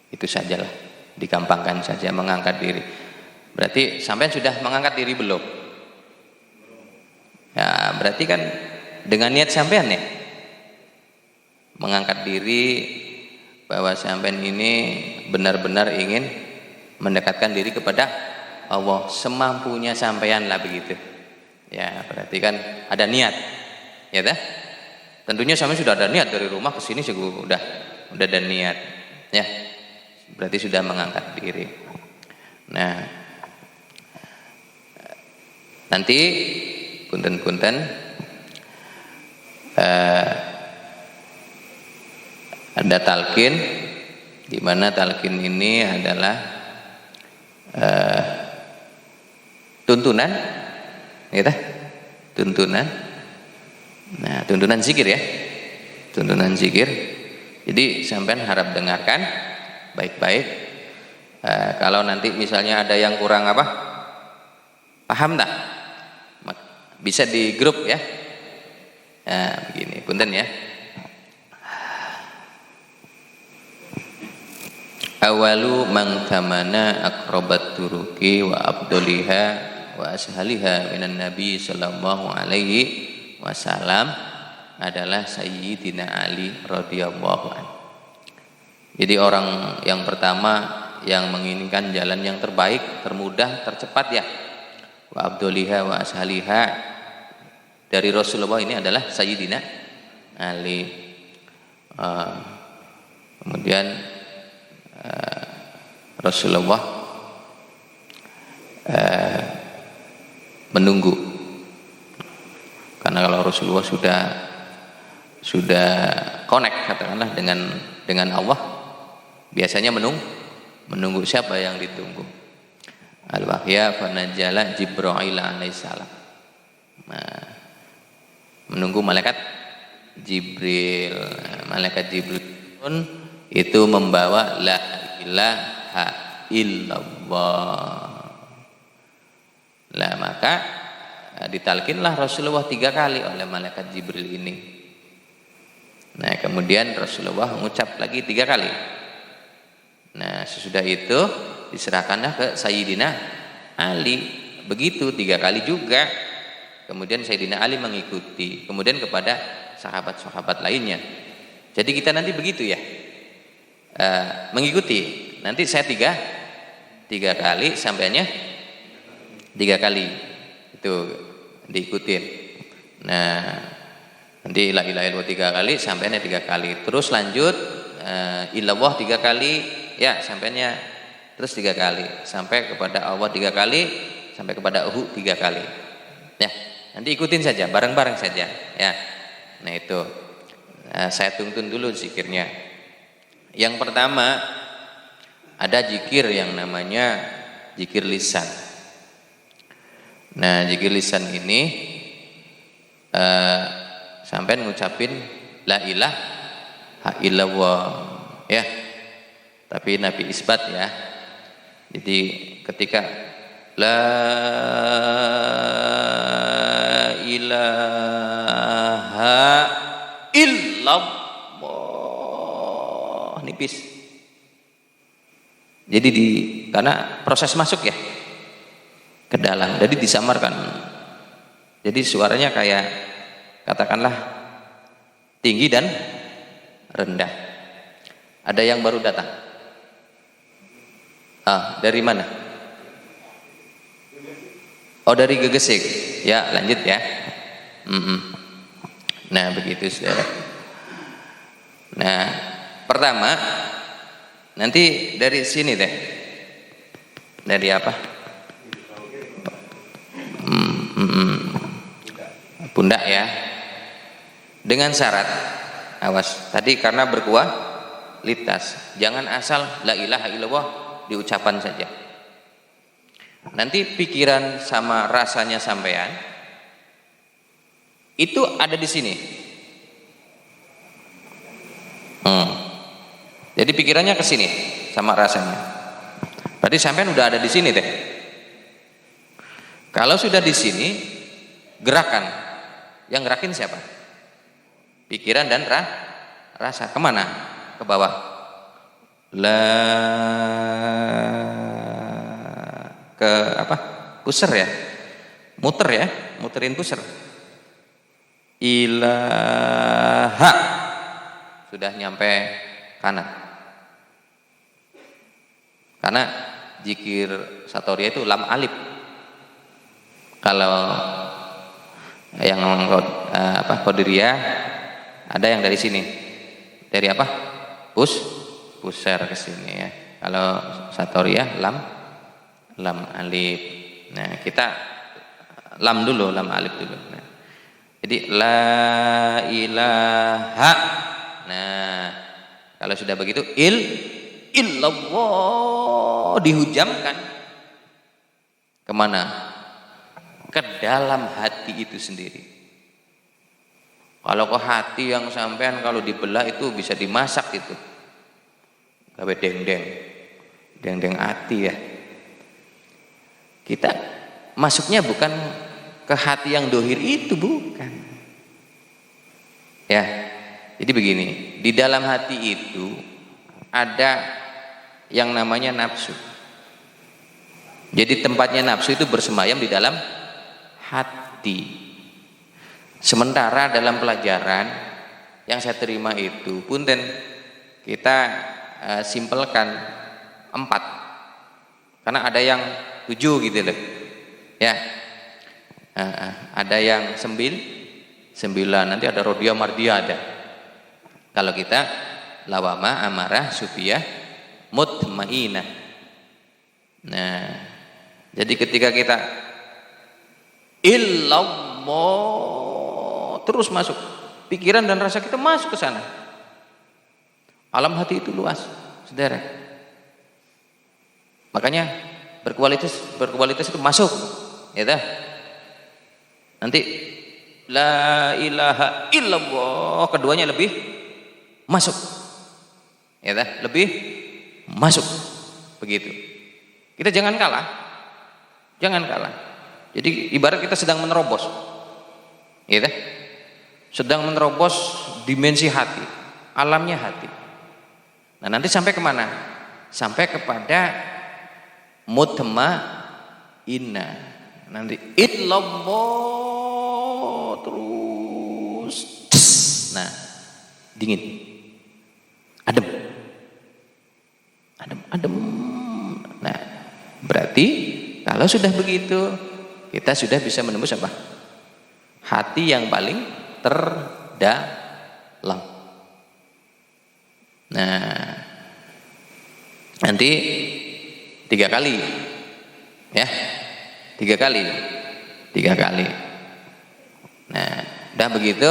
Itu sajalah, digampangkan saja, mengangkat diri. Berarti sampean sudah mengangkat diri belum? Ya, berarti kan dengan niat sampean ya, mengangkat diri bahwa sampean ini benar-benar ingin mendekatkan diri kepada Allah semampunya sampean lah begitu. Ya, berarti kan ada niat. Ya dah? Tentunya sampean sudah ada niat dari rumah ke sini udah ada niat. Ya. Berarti sudah mengangkat diri. Nah, nanti punten-punten ada talqin, di mana talqin ini adalah tuntunan, gitu, tuntunan. Nah, tuntunan zikir ya, tuntunan zikir. Jadi sampean harap dengarkan baik-baik. Kalau nanti misalnya ada yang kurang paham tak? Bisa di grup ya. Nah, begini, punten ya. Awalu man tamana aqrabat turuki wa abduliha wa ashaliha minan nabi sallallahu alaihi wasallam adalah Sayyidina Ali radhiyallahu anhu. Jadi orang yang pertama yang menginginkan jalan yang terbaik, termudah, tercepat ya. Wa abduliha wa ashaliha dari Rasulullah ini adalah Sayyidina Ali. Kemudian Rasulullah menunggu, karena kalau Rasulullah sudah connect katakanlah dengan Allah, biasanya menunggu siapa yang ditunggu. Al-wahya fanajala Jibril alaihissalam. Nah, menunggu malaikat Jibril. Malaikat Jibril pun itu membawa la ilaha illallah. Lah maka ditalkinlah Rasulullah 3 kali oleh malaikat Jibril ini. Nah kemudian Rasulullah mengucap lagi 3 kali. Nah sesudah itu diserahkanlah ke Sayyidina Ali, begitu 3 kali juga. Kemudian Sayyidina Ali mengikuti, kemudian kepada sahabat-sahabat lainnya. Jadi kita nanti begitu ya, mengikuti. Nanti saya 3 kali, sampainya 3 kali itu diikutin. Nah nanti la ilaha illallah 3 kali, sampainya 3 kali. Terus lanjut illallah 3 kali, ya sampainya terus 3 kali, sampai kepada Allah 3 kali, sampai kepada Uhu 3 kali. Ya, nanti ikutin saja, bareng-bareng saja. Ya, nah itu saya tuntun dulu zikirnya. Yang pertama ada zikir yang namanya zikir lisan. Nah, zikir lisan ini sampai ngucapin la ilaha illallah ya. Tapi Nabi isbat ya. Jadi ketika la ilaha illallah nipis. Jadi karena proses masuk ya ke dalam, jadi disamarkan. Jadi suaranya kayak katakanlah tinggi dan rendah. Ada yang baru datang? Dari mana? Oh dari Gegesik. Ya lanjut ya. Nah begitu saudara. Nah pertama nanti dari sini deh. Dari apa? Pundak ya. Dengan syarat, awas tadi karena berkualitas, jangan asal la ilaha illallah diucapan saja. Nanti pikiran sama rasanya sampean itu ada di sini. Jadi pikirannya ke sini sama rasanya. Berarti sampean udah ada di sini deh. Kalau sudah di sini, gerakan yang gerakin siapa? Pikiran dan rasa kemana? Ke bawah. Ke apa? Pusar ya, muter ya, muterin pusar. Ilaha sudah nyampe kanan. Karena zikir Satoriya itu lam alif. Kalau yang Qadiriyah ada yang dari sini. Dari apa? Pusar ke sini ya. Kalau Satoriya lam alif. Nah, kita lam dulu, lam alif dulu. Nah, jadi la ilaha. Nah, kalau sudah begitu illallah dihujamkan kemana? Ke dalam hati itu sendiri. Kalau ke hati yang sampean kalau dibelah itu bisa dimasak itu. Gawe dendeng hati ya. Kita masuknya bukan ke hati yang dohir itu, bukan. Ya, jadi begini, di dalam hati itu ada yang namanya nafsu. Jadi tempatnya nafsu itu bersemayam di dalam hati. Sementara dalam pelajaran yang saya terima itu, punten kita simpelkan 4, karena ada yang 7 gitu loh, ya. Ada yang 9, nanti ada rodia mardia ada. Kalau kita lawama, amarah, sufiyah, mutmainah. Nah, jadi ketika kita illallah terus masuk, pikiran dan rasa kita masuk ke sana. Alam hati itu luas, saudara. Makanya berkualitas itu masuk, ya dah. Nanti la ilaha illallah keduanya lebih masuk, ya dah, lebih masuk, begitu. Kita jangan kalah. Jadi ibarat kita sedang menerobos, ya dah, sedang menerobos dimensi hati, alamnya hati. Nah, nanti sampai kemana? Sampai kepada mutmainah. Nanti illallah terus, nah, dingin, adem. Nah, berarti kalau sudah begitu, kita sudah bisa menembus apa? Hati yang paling terdalam. Nah, nanti 3 kali, ya. 3 kali. Nah, udah begitu,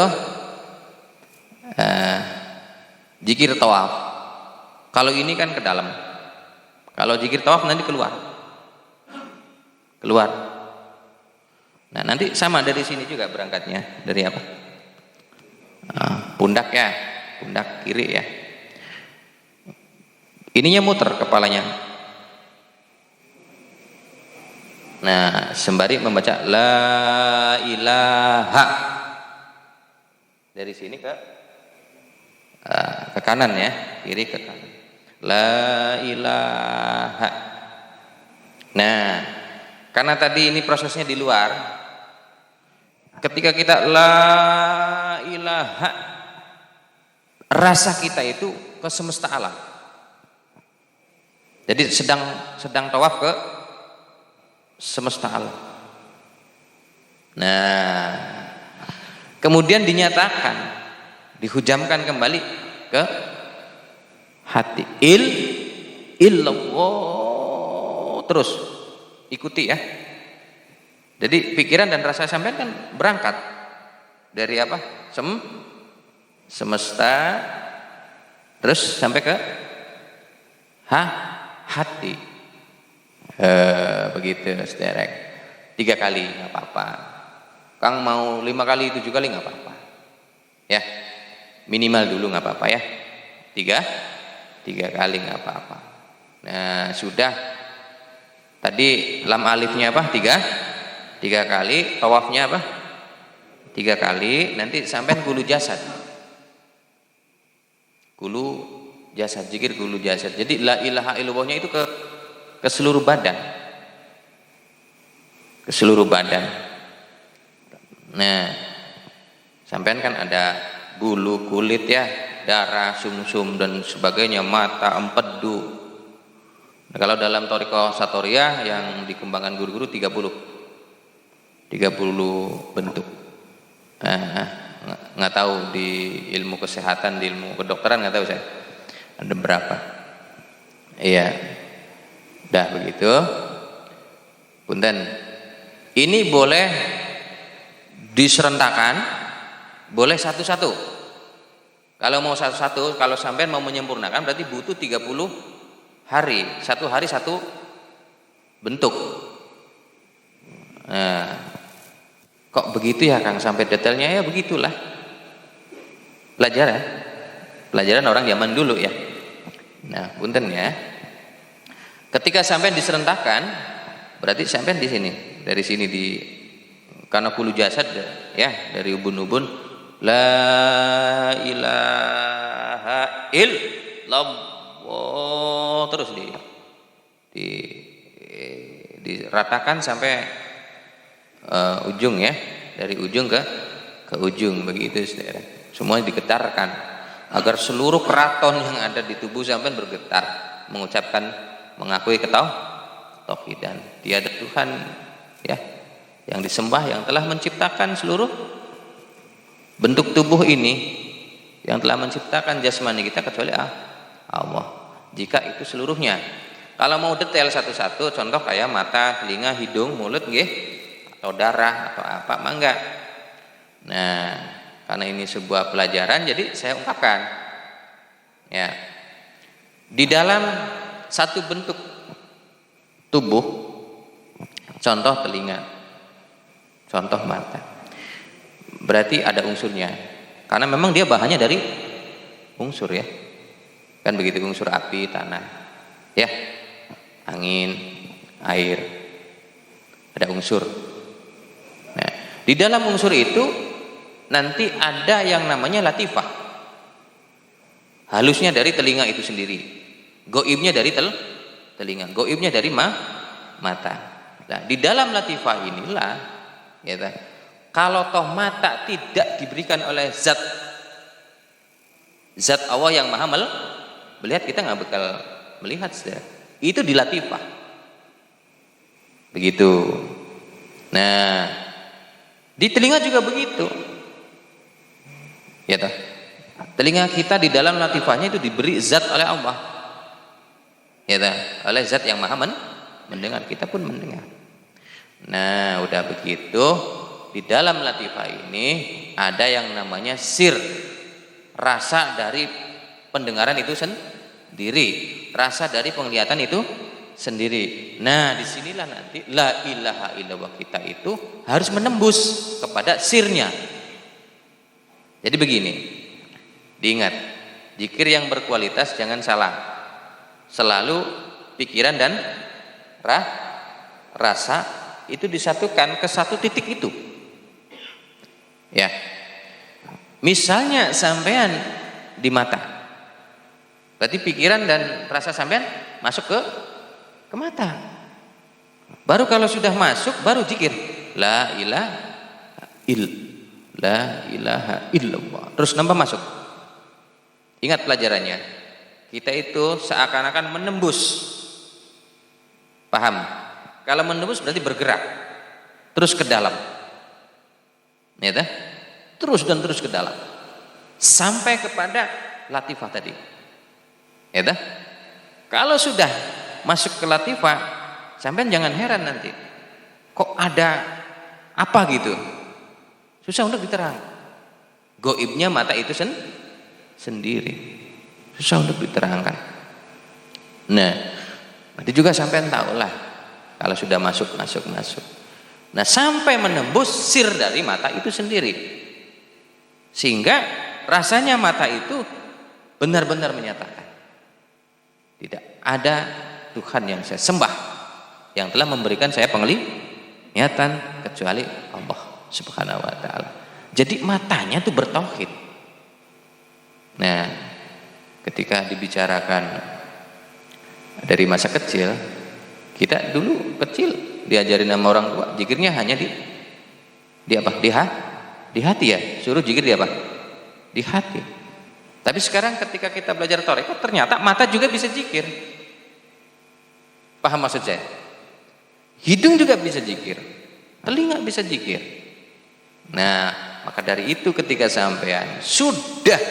zikir tawaf. Kalau ini kan ke dalam. Kalau zikir tawaf nanti keluar. Nah, nanti sama dari sini juga berangkatnya. Dari apa? Pundak ya, pundak kiri ya. Ininya muter kepalanya. Nah, sembari membaca la ilaha dari sini ke kanan ya, kiri ke kanan. La ilaha. Nah, karena tadi ini prosesnya di luar. Ketika kita la ilaha, rasa kita itu ke semesta alam. Jadi sedang tawaf ke semesta alam. Nah, kemudian dinyatakan, dihujamkan kembali ke hati. Illallah terus ikuti ya. Jadi pikiran dan rasa sampean kan berangkat dari apa? Semesta terus sampai ke hati. Begitu sederek. 3 kali nggak apa-apa. Kang mau 5 kali 7 kali nggak apa-apa. Ya, minimal dulu nggak apa-apa ya. 3 kali nggak apa-apa. Nah, sudah. Tadi lam alifnya apa? 3 kali. Tawafnya apa? 3 kali. Nanti sampai gulu jasad. Gulu jasad, zikir gulu jasad. Jadi la ilaha illallahnya itu ke seluruh badan. Nah, sampean kan ada bulu, kulit ya, darah, sumsum dan sebagainya, mata, empedu. Nah, kalau dalam thariqah satoriyah yang dikembangkan guru-guru 30 bentuk. Nggak tahu di ilmu kesehatan, di ilmu kedokteran nggak tahu saya ada berapa. Iya. Dah begitu, punten. Ini boleh diserentakan, boleh satu-satu. Kalau mau satu-satu, kalau sampai mau menyempurnakan berarti butuh 30 hari. 1 hari 1 bentuk. Nah, kok begitu ya Kang, sampai detailnya? Ya begitulah. Pelajaran orang zaman dulu ya. Nah, punten ya. Ketika sampai diserentakkan, berarti sampai di sini, dari sini di karena kulu jasad ya, dari ubun-ubun la ilaha illallah terus di diratakan sampai ujung ya, dari ujung ke ujung begitu saudara. Semua digetarkan agar seluruh keraton yang ada di tubuh sampean bergetar mengucapkan, mengakui ketauhidan. Tiada Tuhan ya yang disembah yang telah menciptakan seluruh bentuk tubuh ini, yang telah menciptakan jasmani kita kecuali Allah. Jika itu seluruhnya. Kalau mau detail satu-satu, contoh kayak mata, telinga, hidung, mulut nggih, atau darah atau apa, mah enggak. Nah, karena ini sebuah pelajaran jadi saya ungkapkan. Ya. Di dalam satu bentuk tubuh, contoh telinga, contoh mata, berarti ada unsurnya. Karena memang dia bahannya dari unsur ya. Kan begitu, unsur api, tanah. Ya. Angin, air. Ada unsur. Nah, di dalam unsur itu nanti ada yang namanya latifah. Halusnya dari telinga itu sendiri. Goibnya dari telinga, goibnya dari mata. Nah, di dalam latifah inilah ya, kalau toh mata tidak diberikan oleh zat Allah yang maha melihat, kita nggak bakal melihat saudara. Itu di latifah begitu. Nah, di telinga juga begitu ya toh. Telinga kita di dalam latifahnya itu diberi zat oleh Allah ya toh, oleh zat yang maha mendengar, kita pun mendengar. Nah, udah begitu, di dalam latifah ini ada yang namanya sir, rasa dari pendengaran itu sendiri, rasa dari penglihatan itu sendiri. Nah, disinilah nanti la ilaha illallah kita itu harus menembus kepada sirnya. Jadi begini, diingat, zikir yang berkualitas jangan salah, selalu pikiran dan rasa itu disatukan ke satu titik itu ya. Misalnya sampean di mata, berarti pikiran dan rasa sampean masuk ke mata. Baru kalau sudah masuk, baru zikir la ilaha illallah, terus nambah masuk. Ingat pelajarannya, kita itu seakan-akan menembus. Paham? Kalau menembus berarti bergerak terus ke dalam ya dah? Terus dan terus ke dalam sampai kepada latifah tadi ya dah? Kalau sudah masuk ke latifah, sampean jangan heran nanti kok ada apa gitu, susah untuk diterang. Goibnya mata itu sendiri, susah untuk diterangkan. Nah, nanti juga sampean tahu lah kalau sudah masuk. Nah, sampai menembus sir dari mata itu sendiri, sehingga rasanya mata itu benar-benar menyatakan tidak ada Tuhan yang saya sembah, yang telah memberikan saya penglihatan kecuali Allah Subhanahu wa taala. Jadi matanya itu bertauhid. Nah, ketika dibicarakan dari masa kecil, kita dulu kecil diajarin sama orang tua, zikirnya hanya di apa? Di hati ya. Suruh zikir di apa? Di hati. Tapi sekarang ketika kita belajar tarekat, ternyata mata juga bisa zikir. Paham maksud saya? Hidung juga bisa zikir, telinga bisa zikir. Nah, maka dari itu ketika sampean sudah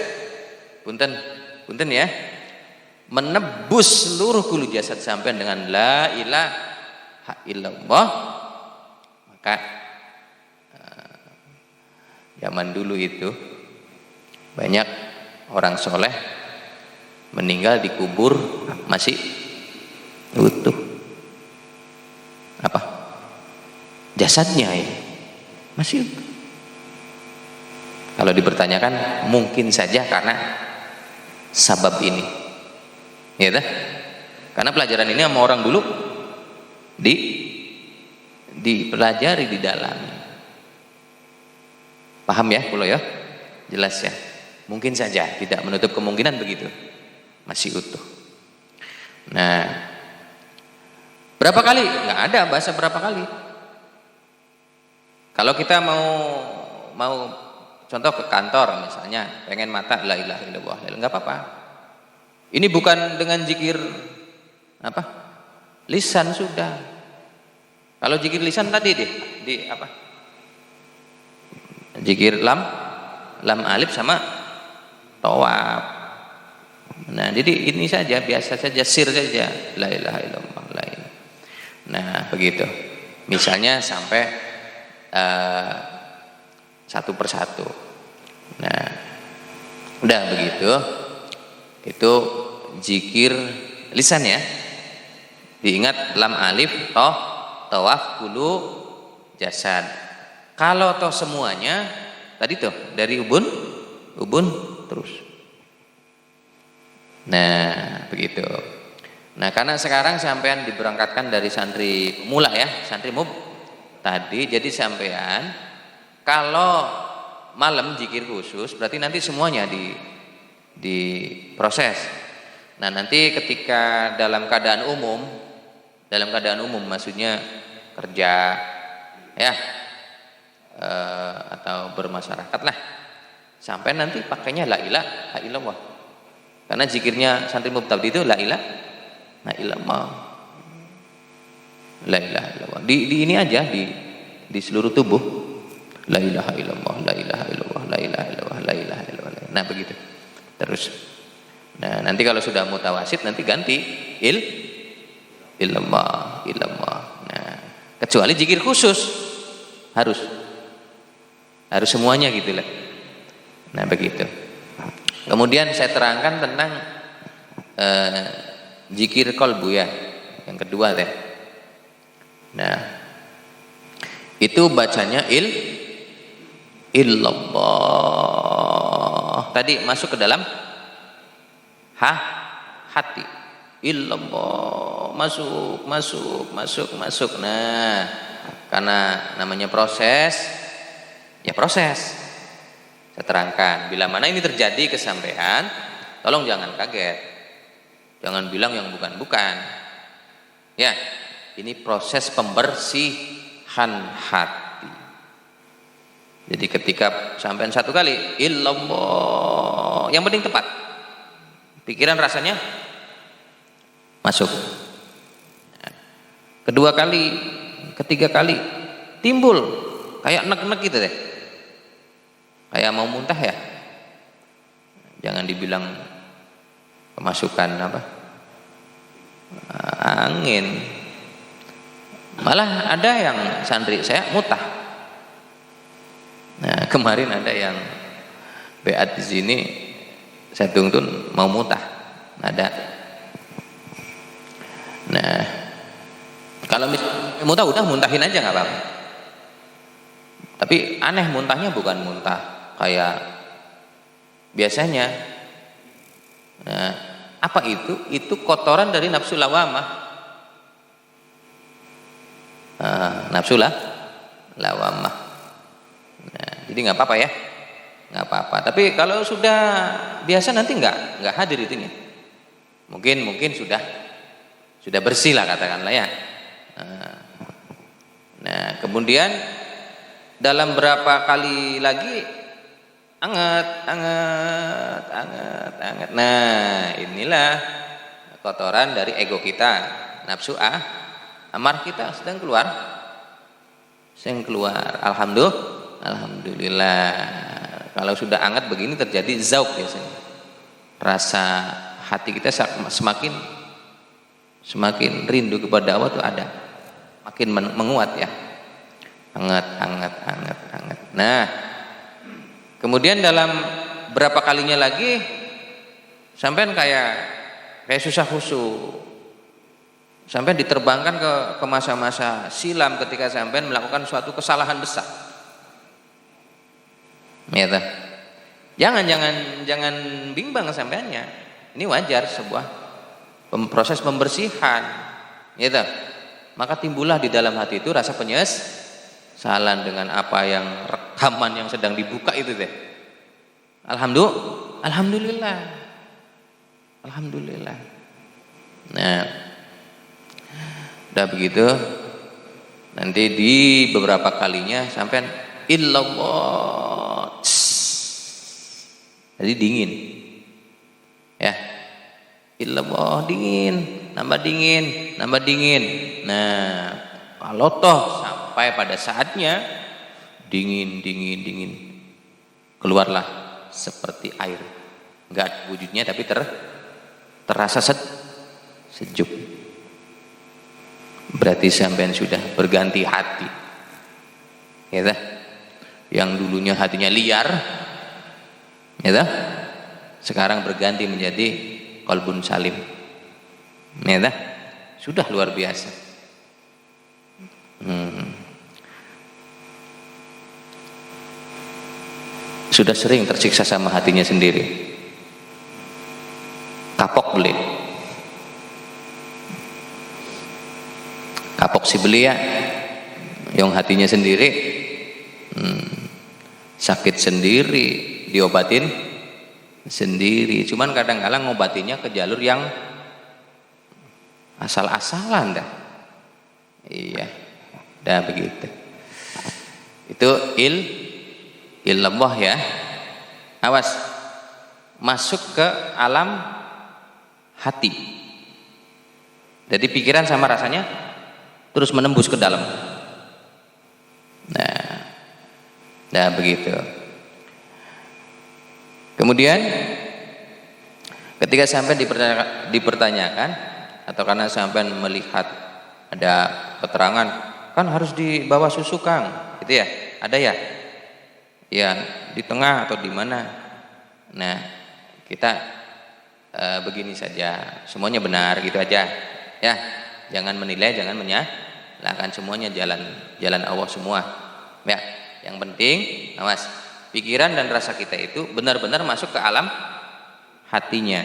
punten ya, menebus seluruh kulu jasad sampean dengan la ilaha illallah, maka zaman dulu itu banyak orang soleh meninggal dikubur masih utuh apa jasadnya ya, masih utuh. Kalau dipertanyakan mungkin saja karena sabab ini ya dah? Karena pelajaran ini sama orang dulu dipelajari di dalam. Paham ya kulo ya? Jelas ya? Mungkin saja, tidak menutup kemungkinan begitu. Masih utuh. Nah, Berapa kali? Nggak ada bahasa berapa kali. Kalau kita mau contoh ke kantor misalnya, pengen mata la ilaha illallah, nggak apa-apa. Ini bukan dengan zikir apa? Lisan sudah. Kalau zikir lisan tadi di apa? Zikir lam alif sama tawab. Nah, jadi ini saja, biasa saja, sir saja, la ilaha illallah, la ilaha. Nah, begitu. Misalnya sampai satu persatu. Nah, udah begitu. Itu zikir lisan ya. Diingat lam alif tawaf kulu jasad. Kalau toh semuanya tadi tuh dari ubun terus. Nah, begitu. Nah, karena sekarang sampean diberangkatkan dari santri pemula ya, santri mub tadi, jadi sampean kalau malam zikir khusus berarti nanti semuanya diproses. Nah, nanti ketika dalam keadaan umum maksudnya kerja ya atau bermasyarakat lah, sampai nanti pakainya la ilaha illallah. Karena zikirnya santri mubtadi itu la ilaha illallah. La ilaha illallah. Di ini aja di seluruh tubuh. La ilaha illallah, la ilaha illallah, la ilaha illallah, la ilaha illallah. Nah, begitu. Terus. Nah, nanti kalau sudah mutawasid nanti ganti illallah. Nah, kecuali zikir khusus harus semuanya gitu lah. Nah, begitu. Kemudian saya terangkan tentang zikir qalbu ya, yang kedua teh. Nah, itu bacanya illallah. Tadi masuk ke dalam hati. Illallah, masuk. Nah, karena namanya proses, ya proses. Saya terangkan, bila mana ini terjadi ke sampean, tolong jangan kaget. Jangan bilang yang bukan-bukan. Ya, ini proses pembersihan hati. Jadi ketika sampean satu kali illallah, yang penting tepat. Pikiran rasanya masuk. Kedua kali, ketiga kali timbul kayak nek-nek gitu deh. Kayak mau muntah ya. Jangan dibilang kemasukan apa? Angin. Malah ada yang santri saya mutah. Nah, kemarin ada yang beat di sini, saya tuntun mau mutah. Ada. Nah, kalau muntah udah muntahin aja nggak apa-apa. Tapi aneh, muntahnya bukan muntah kayak biasanya. Nah, apa itu? Itu kotoran dari nafsu lawamah. Nafsu lawamah. Nah, jadi nggak apa-apa ya, nggak apa-apa. Tapi kalau sudah biasa nanti nggak hadir itunya. Mungkin sudah bersih lah katakanlah ya. Nah, kemudian dalam berapa kali lagi anget. Nah, inilah kotoran dari ego kita, nafsu amar kita sedang keluar. Alhamdulillah. Kalau sudah anget begini terjadi zauq biasanya. Rasa hati kita semakin rindu kepada Allah tuh ada. Makin menguat ya. Anget. Nah, kemudian dalam berapa kalinya lagi sampean kayak susah khusyuk. Sampean diterbangkan ke masa-masa silam ketika sampean melakukan suatu kesalahan besar. Ya toh. Jangan bimbang sampeannya. Ini wajar sebuah proses pembersihan. Ya toh. Maka timbullah di dalam hati itu rasa penyesalan dengan apa yang rekaman yang sedang dibuka itu deh. Alhamdulillah. Udah begitu, nanti di beberapa kalinya sampai illallah. Jadi dingin. Ya. Illallah dingin, nambah dingin, nambah dingin. Nah, kalau toh sampai pada saatnya dingin, keluarlah seperti air. Enggak ada wujudnya tapi terasa sejuk. Berarti sampean sudah berganti hati. Ya dah? Yang dulunya hatinya liar, ya dah? Sekarang berganti menjadi qalbun salim. Ya dah? Sudah luar biasa. Sudah sering tersiksa sama hatinya sendiri. Kapok beli. Kapok si belia yang hatinya sendiri, sakit sendiri, diobatin sendiri. Cuman kadang-kadang ngobatinya ke jalur yang asal-asalan dah. Iya, dah begitu. Itu illallah ya. Awas, masuk ke alam hati. Jadi pikiran sama rasanya terus menembus ke dalam. Nah begitu. Kemudian ketika sampai dipertanyakan atau karena sampai melihat ada keterangan kan harus di bawah susu Kang, gitu ya? Ada ya? Ya di tengah atau di mana? Nah kita begini saja, semuanya benar gitu aja, ya. Jangan menilai, jangan menyalahkan, semuanya jalan Allah semua, ya. Yang penting, awas, pikiran dan rasa kita itu benar-benar masuk ke alam hatinya.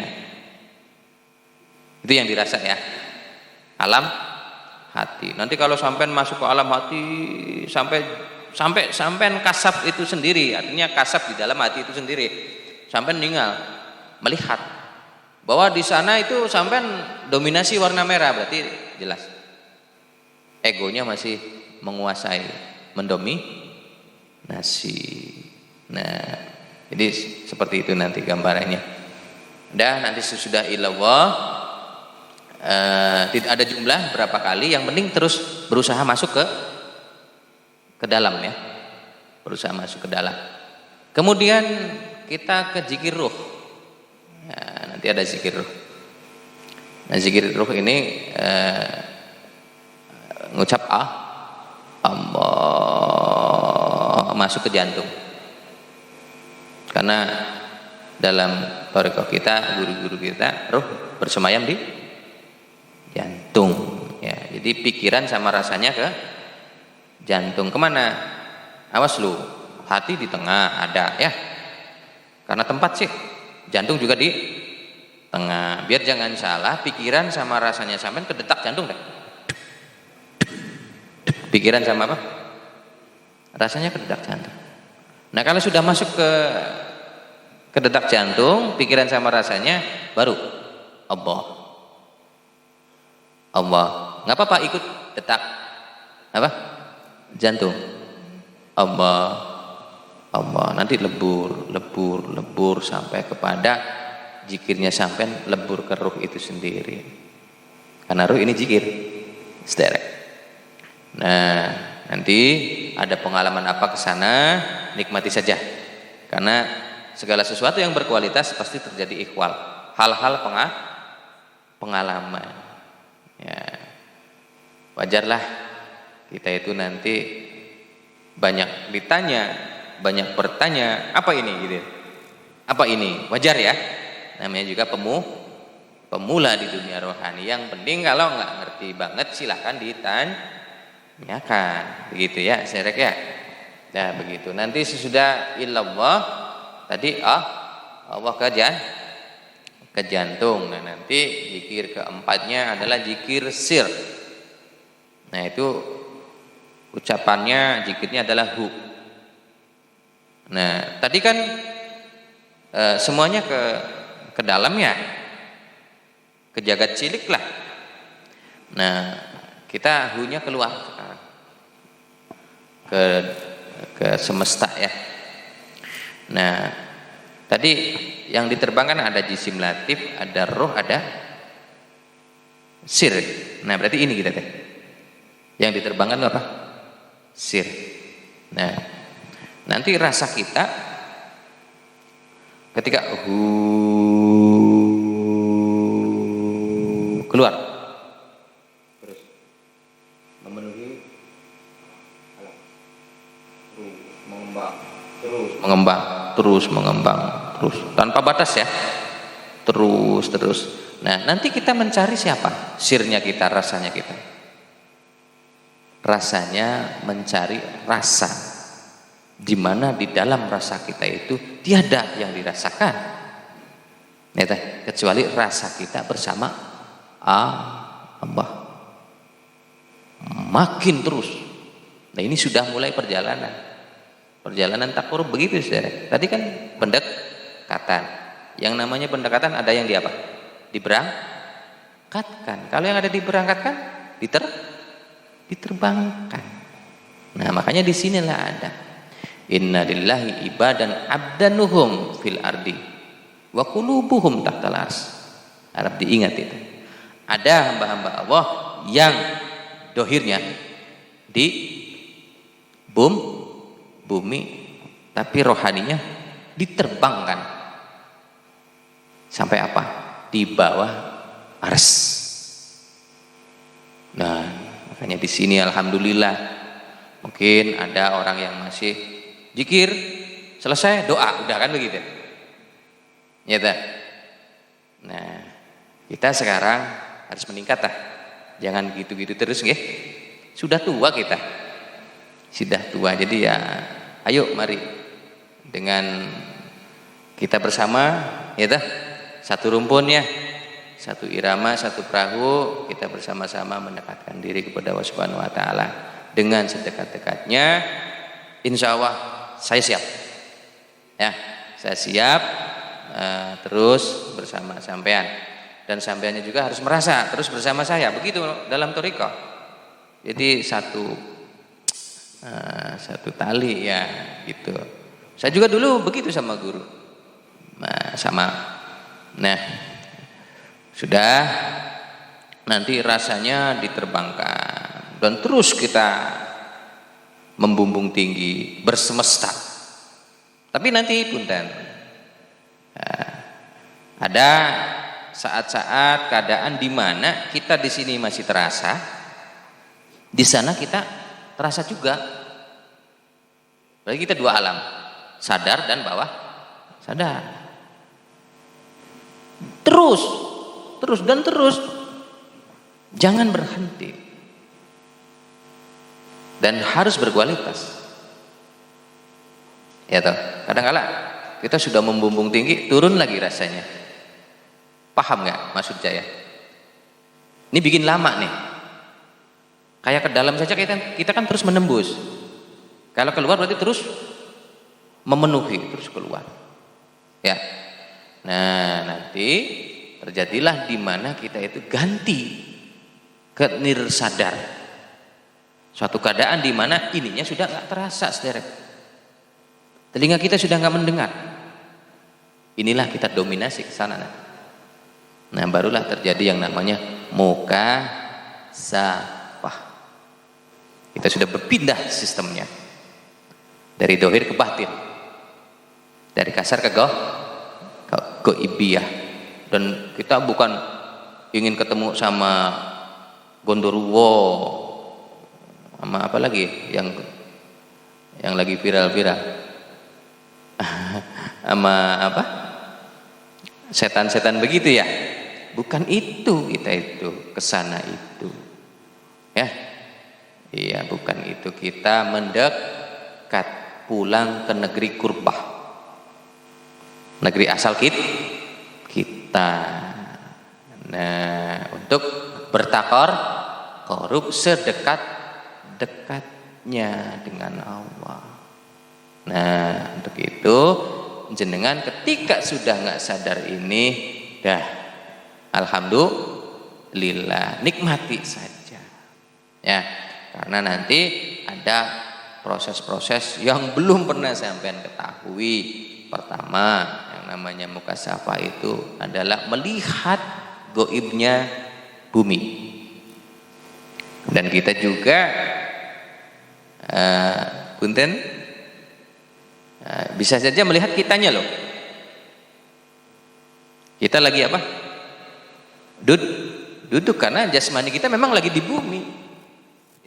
Itu yang dirasa ya, alam hati. Nanti kalau sampai masuk ke alam hati sampai kasab itu sendiri, artinya kasab di dalam hati itu sendiri, sampai meninggal melihat bahwa di sana itu sampai dominasi warna merah, berarti jelas egonya masih menguasai, mendominasi. Nah, jadi seperti itu nanti gambarannya. Dan nanti sesudah illallah tidak ada jumlah berapa kali, yang penting terus berusaha masuk ke dalam ya, berusaha masuk ke dalam. Kemudian kita ke zikir ruh. Ya, nanti ada zikir ruh. Nah zikir ruh ini ngucap Allah, masuk ke jantung. Karena dalam thariqah kita, guru-guru kita, ruh bersemayam di jantung. Ya, jadi pikiran sama rasanya ke jantung. Kemana? Awas lu, hati di tengah ada ya. Karena tempat sih, jantung juga di tengah. Biar jangan salah, pikiran sama rasanya sampai ke detak jantung deh. Pikiran sama apa? Rasanya ke detak jantung. Nah kalau sudah masuk ke detak jantung, pikiran sama rasanya, baru Allah. Nggak apa-apa ikut detak apa? Jantung. Allah. Nanti lebur sampai kepada zikirnya, sampai lebur ke ruh itu sendiri. Karena ruh ini zikir. Sederek. Nah, nanti ada pengalaman apa ke sana, nikmati saja. Karena segala sesuatu yang berkualitas pasti terjadi ikhwal. Hal-hal pengalaman. Ya. Wajarlah kita itu nanti banyak ditanya, banyak bertanya, apa ini gitu. Apa ini? Wajar ya. Namanya juga pemula di dunia rohani. Yang penting kalau nggak ngerti banget silahkan ditanyakan. Begitu ya, serek ya. Nah, begitu. Nanti sesudah illallah tadi Allah ke jantung. Nah, nanti zikir keempatnya adalah zikir sir. Nah, itu ucapannya, zikirnya adalah hu. Nah, tadi kan semuanya ke dalam ya, ke jagat cilik lah. Nah, kita hunya keluar sekarang ke semesta ya. Nah, tadi yang diterbangkan ada jisim latif, ada roh, ada sir. Nah, berarti ini kita teh. Yang diterbangkan apa? Sir. Nah, nanti rasa kita ketika keluar terus memenuhi mengembang terus tanpa batas ya, terus. Nah, nanti kita mencari siapa? Sirnya kita, rasanya kita. Rasanya mencari rasa, di mana di dalam rasa kita itu tiada yang dirasakan, ya, kecuali rasa kita bersama Allah. Makin terus. Nah, ini sudah mulai perjalanan takarrub begitu, saudara. Tadi kan pendekatan. Yang namanya pendekatan ada yang di apa? Diberangkatkan. Kalau yang ada diberangkatkan, diterbangkan. Nah, makanya di sinilah ada inna lillahi ibadan abdanuhum fil ardi wa qulubuhum tahtal ars. Harap diingat itu. Ada hamba-hamba Allah yang dohirnya di bumi, tapi rohaninya diterbangkan sampai apa? Di bawah ars. Nah, makanya di sini alhamdulillah mungkin ada orang yang masih zikir selesai doa udah kan begitu. Ya tak? Nah, kita sekarang harus meningkat lah. Jangan gitu-gitu terus nggih. Sudah tua kita. Sudah tua. Jadi ya ayo mari dengan kita bersama ya tak? Satu rumpun ya. Satu irama, satu perahu, kita bersama-sama mendekatkan diri kepada Allah Subhanahu wa taala dengan sedekat-dekatnya. Insya Allah saya siap. Ya, saya siap terus bersama sampean. Dan sampeannya juga harus merasa terus bersama saya. Begitu dalam thariqah. Jadi satu tali ya gitu. Saya juga dulu begitu sama guru. Nah, sudah nanti rasanya diterbangkan dan terus kita membumbung tinggi bersemesta. Tapi nanti punten ada saat-saat keadaan di mana kita di sini masih terasa, di sana kita terasa juga. Berarti kita dua alam, sadar dan bawah sadar. Terus, jangan berhenti dan harus berkualitas. Ya toh, kadang-kala kita sudah membumbung tinggi, turun lagi rasanya. Paham nggak maksud saya? Ini bikin lama nih. Kayak ke dalam saja kita kan terus menembus. Kalau keluar berarti terus memenuhi, terus keluar. Ya. Nah, nanti terjadilah di mana kita itu ganti ke nirsadar. Suatu keadaan di mana ininya sudah nggak terasa, saudara. Telinga kita sudah nggak mendengar. Inilah kita dominasi ke sana. Nah, barulah terjadi yang namanya mukasafah. Kita sudah berpindah sistemnya dari dohir ke batin, dari kasar ke goibiyah. Dan kita bukan ingin ketemu sama Gondoruo, sama apa lagi yang lagi viral-viral, sama apa setan-setan begitu ya. Bukan itu, kita itu kesana itu ya. Iya, bukan itu. Kita mendekat pulang ke negeri kurbah, negeri asal kita. Nah, untuk bertakarrub sedekat-dekatnya dengan Allah. Nah, untuk itu jenengan ketika sudah nggak sadar ini, dah alhamdulillah, nikmati saja. Ya, karena nanti ada proses-proses yang belum pernah sampean ketahui. Pertama, yang namanya mukasyafah itu adalah melihat goibnya bumi. Dan kita juga punten bisa saja melihat kitanya loh. Kita lagi apa? Duduk karena jasmani kita memang lagi di bumi.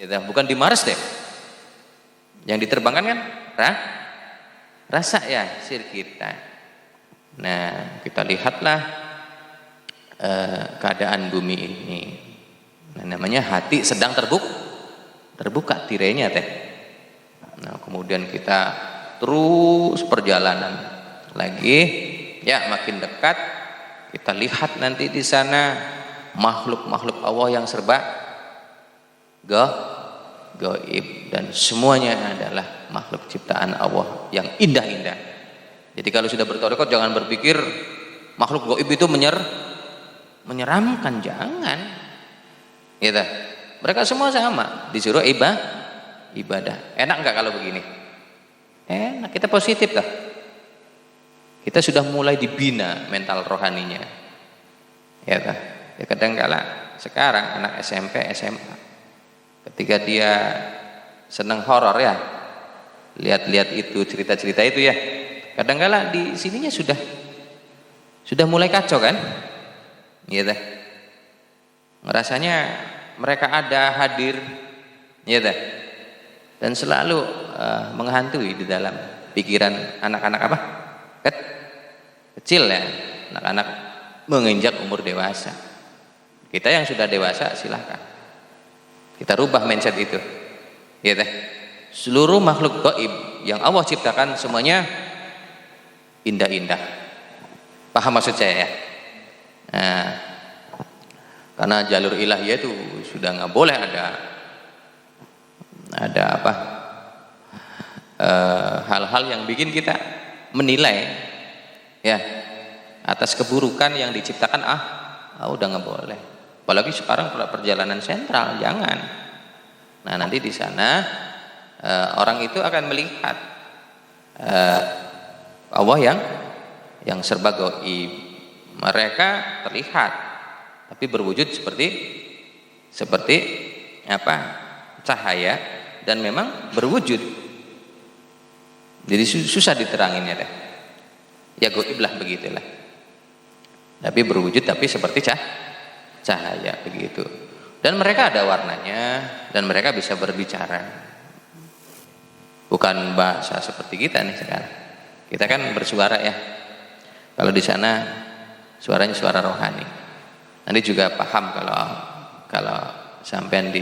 Ya, bukan di Mars deh. Yang diterbangkan kan rasa ya sir kita. Nah, kita lihatlah keadaan bumi ini. Nah, namanya hati sedang terbuka tirainya teh. Nah, kemudian kita terus perjalanan lagi, ya makin dekat kita lihat nanti di sana makhluk-makhluk Allah yang serba gaib dan semuanya adalah makhluk ciptaan Allah yang indah-indah. Jadi kalau sudah bertarekat jangan berpikir makhluk gaib itu menyeramkan, jangan. Gitu. Mereka semua sama, disuruh ibadah. Enak enggak kalau begini? Enak, kita positif dah. Kita sudah mulai dibina mental rohaninya. Ya dah. Ya kadang-kala sekarang anak SMP, SMA ketika dia senang horor ya, lihat-lihat itu cerita-cerita itu ya, kadang-kala di sininya sudah mulai kacau kan, gitu. Ngerasanya mereka ada hadir, gitu, dan selalu menghantui di dalam pikiran anak-anak apa, kecil ya, anak-anak menginjak umur dewasa. Kita yang sudah dewasa silahkan kita rubah mindset itu, ya teh. Seluruh makhluk gaib yang Allah ciptakan semuanya indah-indah. Paham maksud saya ya? Nah, karena jalur ilahiyah itu sudah nggak boleh ada apa hal-hal yang bikin kita menilai ya atas keburukan yang diciptakan udah nggak boleh. Apalagi sekarang perjalanan sentral, jangan. Nah, nanti di sana orang itu akan melihat Allah yang serba gaib. Mereka terlihat tapi berwujud seperti apa? Cahaya dan memang berwujud. Jadi susah diteranginnya deh. Ya gaib lah begitulah. Tapi berwujud tapi seperti cahaya begitu. Dan mereka ada warnanya dan mereka bisa berbicara. Bukan bahasa seperti kita nih sekarang. Kita kan bersuara ya. Kalau di sana suaranya suara rohani. Nanti juga paham kalau sampean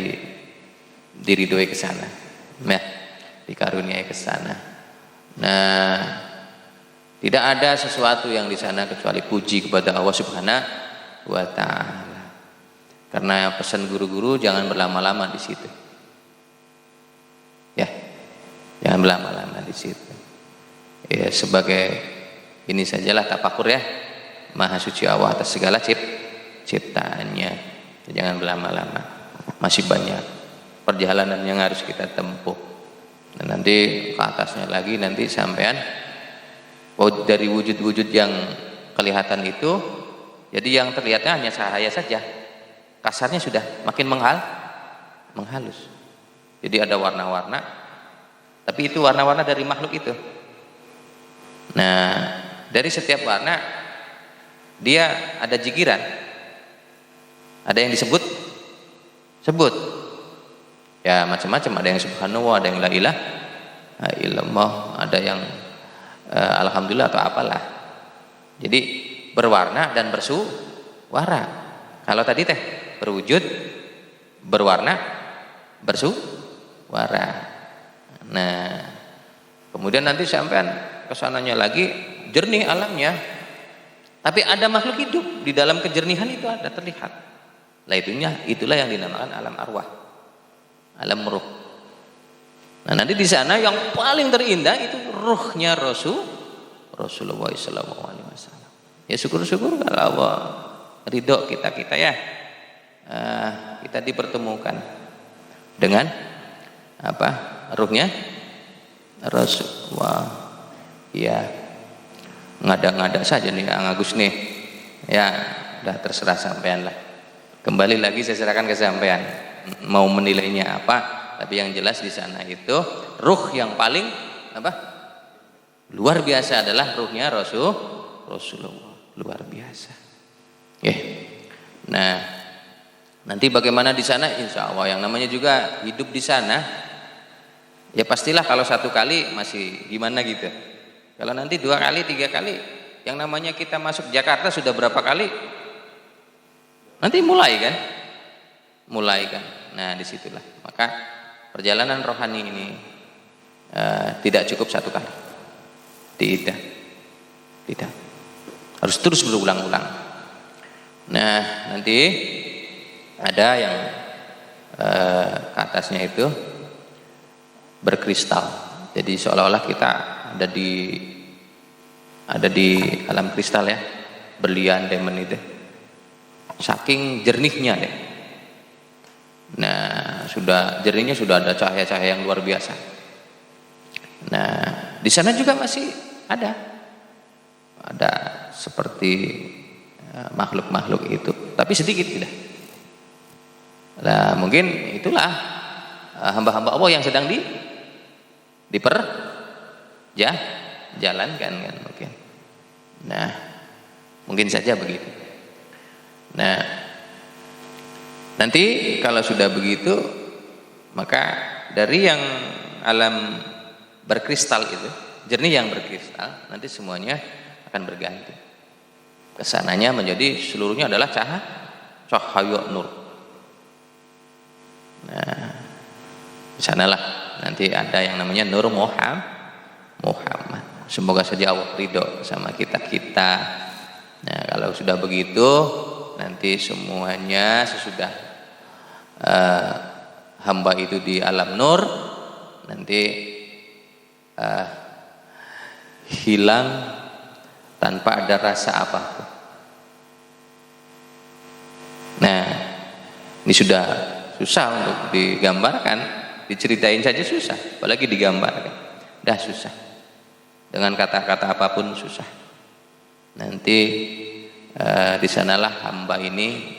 diridhoi ke sana. Nah, dikaruniai ke sana. Nah, tidak ada sesuatu yang di sana kecuali puji kepada Allah Subhanahu wa taala. Karena pesan guru-guru jangan berlama-lama di situ. Ya. Jangan berlama-lama di situ. Ya, sebagai ini sajalah tafakur ya. Maha suci Allah atas segala ciptaannya. Jangan berlama-lama. Masih banyak perjalanan yang harus kita tempuh. Dan nanti ke atasnya lagi nanti sampean dari wujud-wujud yang kelihatan itu, jadi yang terlihatnya hanya cahaya saja. Kasarnya sudah makin menghalus. Jadi ada warna-warna, tapi itu warna-warna dari makhluk itu. Nah, dari setiap warna dia ada jikiran, ada yang sebut ya macam-macam. Ada yang subhanallah, ada yang la ilaha illallah, ada yang alhamdulillah atau apalah. Jadi berwarna dan bersuara. Kalau tadi teh berwujud, berwarna, bersuara. Nah, kemudian nanti sampean kesananya lagi jernih alamnya, tapi ada makhluk hidup di dalam kejernihan itu ada terlihat. Lah itulah yang dinamakan alam arwah, alam ruh. Nah, nanti di sana yang paling terindah itu ruhnya Rasulullah SAW. Ya syukur-syukur kalau Allah ridho kita ya, kita dipertemukan. dengan apa? Ruhnya Rasulullah. Ya, ngada-ngada saja nih Ang Agus nih. Ya, udah terserah sampean lah. Kembali lagi saya serahkan ke sampean. Mau menilainya apa? Tapi yang jelas di sana itu ruh yang paling apa? Luar biasa adalah ruhnya Rasulullah. Luar biasa. Ya. Nah, nanti bagaimana di sana? Insya Allah yang namanya juga hidup di sana. Ya pastilah kalau satu kali masih gimana gitu. Kalau nanti 2 kali, 3 kali, yang namanya kita masuk Jakarta sudah berapa kali? Nanti mulai kan? Mulai kan? Nah disitulah. Maka perjalanan rohani ini tidak cukup 1 kali. Tidak. Harus terus berulang-ulang. Nah nanti ada yang ke atasnya itu berkristal. Jadi seolah-olah kita ada di alam kristal ya, berlian, diamond itu, saking jernihnya deh. Nah jernihnya sudah ada cahaya-cahaya yang luar biasa. Nah di sana juga masih ada seperti makhluk-makhluk itu, tapi sedikit tidak. Nah mungkin itulah hamba-hamba Allah yang sedang jalankan kan mungkin. Nah, mungkin saja begitu. Nah, nanti kalau sudah begitu, maka dari yang alam berkristal itu, jernih yang berkristal, nanti semuanya akan berganti. Kesananya menjadi seluruhnya adalah cahaya nur. Nah, di sanalah nanti ada yang namanya Nur Muhammad. Semoga saja Allah ridho sama kita. Nah kalau sudah begitu, nanti semuanya sesudah hamba itu di alam nur, nanti hilang tanpa ada rasa apapun. Nah ini sudah susah untuk digambarkan, diceritain saja susah, apalagi digambarkan. Dah susah. Dengan kata-kata apapun susah. Nanti di sanalah hamba ini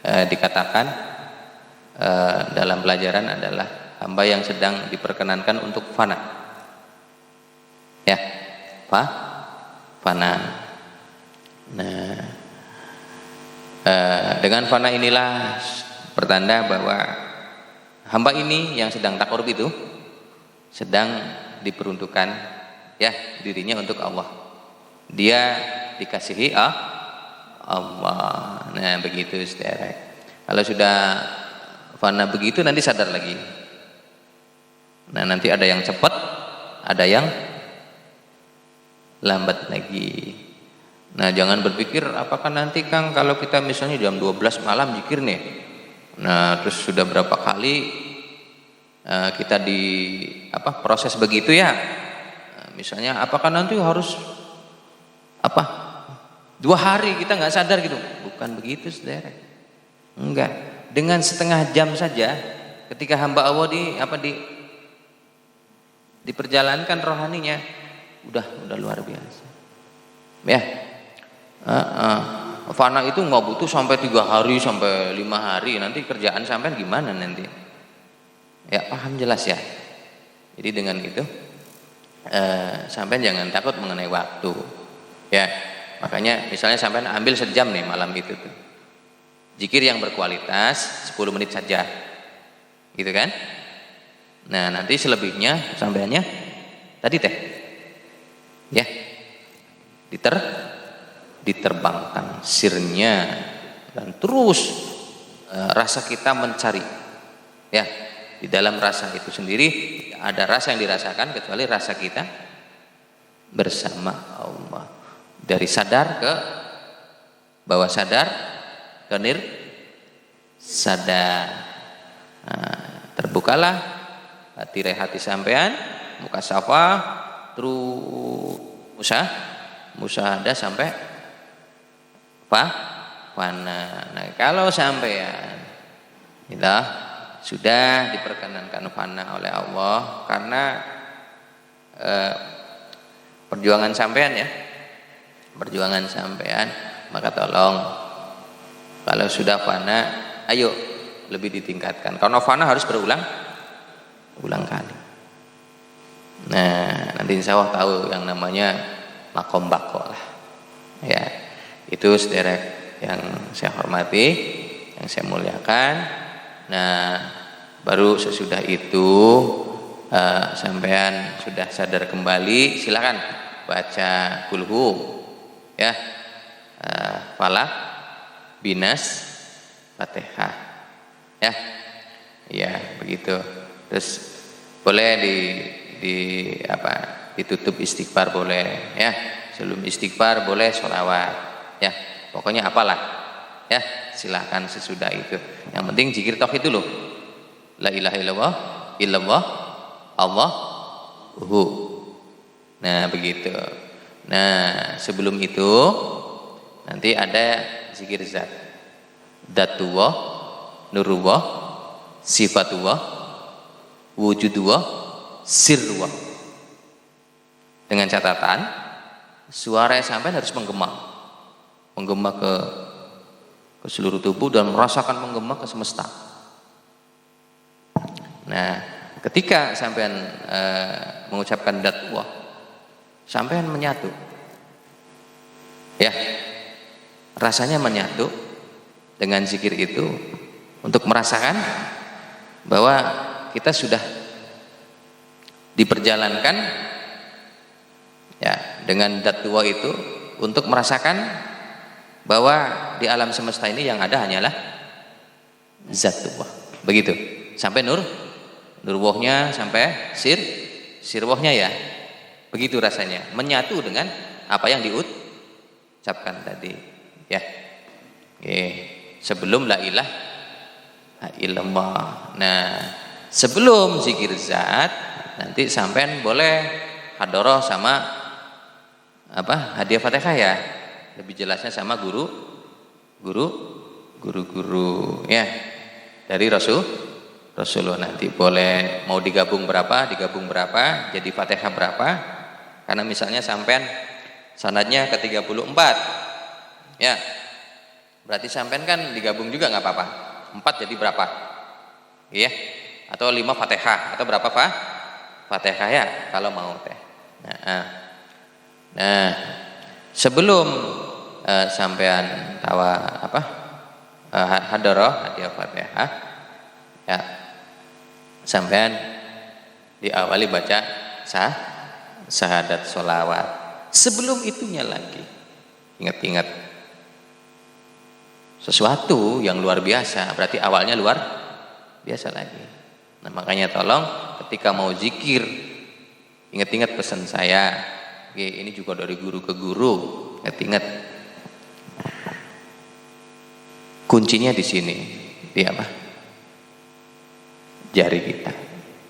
dikatakan dalam pelajaran adalah hamba yang sedang diperkenankan untuk fana. Ya, fana. Nah, dengan fana inilah pertanda bahwa hamba ini yang sedang takarub itu sedang diperuntukkan ya dirinya untuk Allah. Dia dikasihi Allah. Nah begitu saudara. Kalau sudah fana begitu nanti sadar lagi. Nah nanti ada yang cepat, ada yang lambat lagi. Nah jangan berpikir apakah nanti Kang kalau kita misalnya jam 12 malam zikir nih. Nah terus sudah berapa kali kita proses begitu ya. Misalnya apakah nanti harus 2 hari kita nggak sadar gitu? Bukan begitu saudara. Enggak. Dengan setengah jam saja ketika hamba Allah diperjalankan rohaninya udah luar biasa. Ya. Fana itu nggak butuh sampai 3 hari sampai 5 hari. Nanti kerjaan sampai gimana nanti? Ya paham jelas ya. Jadi dengan itu sampai jangan takut mengenai waktu ya, makanya misalnya sampai ambil sejam nih malam itu tuh zikir yang berkualitas 10 menit saja gitu kan. Nah nanti selebihnya sampeannya tadi ya diterbangkan sirnya dan terus rasa kita mencari ya. Di dalam rasa itu sendiri ada rasa yang dirasakan kecuali rasa kita bersama Allah. Dari sadar ke bawah sadar ke sadar. Nah, terbukalah hati sampean, muka safa, terus musyahadah sampai fana. Nah, kalau sampean sudah diperkenankan fana oleh Allah karena perjuangan sampean ya, perjuangan sampean, maka tolong kalau sudah fana, ayo lebih ditingkatkan. Karena fana harus berulang kali. Nah, nanti insya Allah tahu yang namanya makom bako lah. Ya, itu sederek yang saya hormati, yang saya muliakan. Nah, baru sesudah itu sampean sudah sadar kembali, silakan baca kulhu ya, falak, binas, fatihah ya, ya begitu. Terus boleh ditutup istighfar boleh ya, sebelum istighfar boleh sholawat ya, pokoknya apalah ya, silahkan sesudah itu. Yang penting zikir tauhid dulu, la ilaha illallah Allahu. Nah begitu. Nah sebelum itu nanti ada zikir zat, datullah, nurullah, sifatullah, wujudullah, sirrullah. Dengan catatan suara sampai harus menggema ke seluruh tubuh dan merasakan menggema ke semesta. Nah ketika sampean mengucapkan datullah, sampean menyatu ya, rasanya menyatu dengan zikir itu untuk merasakan bahwa kita sudah diperjalankan ya dengan datullah itu untuk merasakan bahwa di alam semesta ini yang ada hanyalah zatullah. Begitu sampai nurwahnya, sampai sirwahnya ya, begitu rasanya menyatu dengan apa yang diucapkan tadi ya. Oke, sebelum la ilaha illallah. Nah sebelum zikir zat nanti sampean boleh hadoroh sama hadiah fatihah ya, lebih jelasnya sama guru ya dari Rasulullah. Nanti boleh mau digabung berapa jadi fatihah berapa, karena misalnya sampean sanadnya ke 34 ya, berarti sampean kan digabung juga nggak apa-apa, 4 jadi berapa iya, atau 5 fatihah atau berapa fatihah ya kalau mau teh. Nah sebelum sampean tawa hadoroh hadiah fatihah ya, sampean diawali baca syahadat sholawat. Sebelum itunya lagi ingat-ingat sesuatu yang luar biasa, berarti awalnya luar biasa lagi. Nah makanya tolong ketika mau zikir ingat-ingat pesan saya. Oke, ini juga dari guru ke guru, ingat-ingat kuncinya di sini, di jari kita.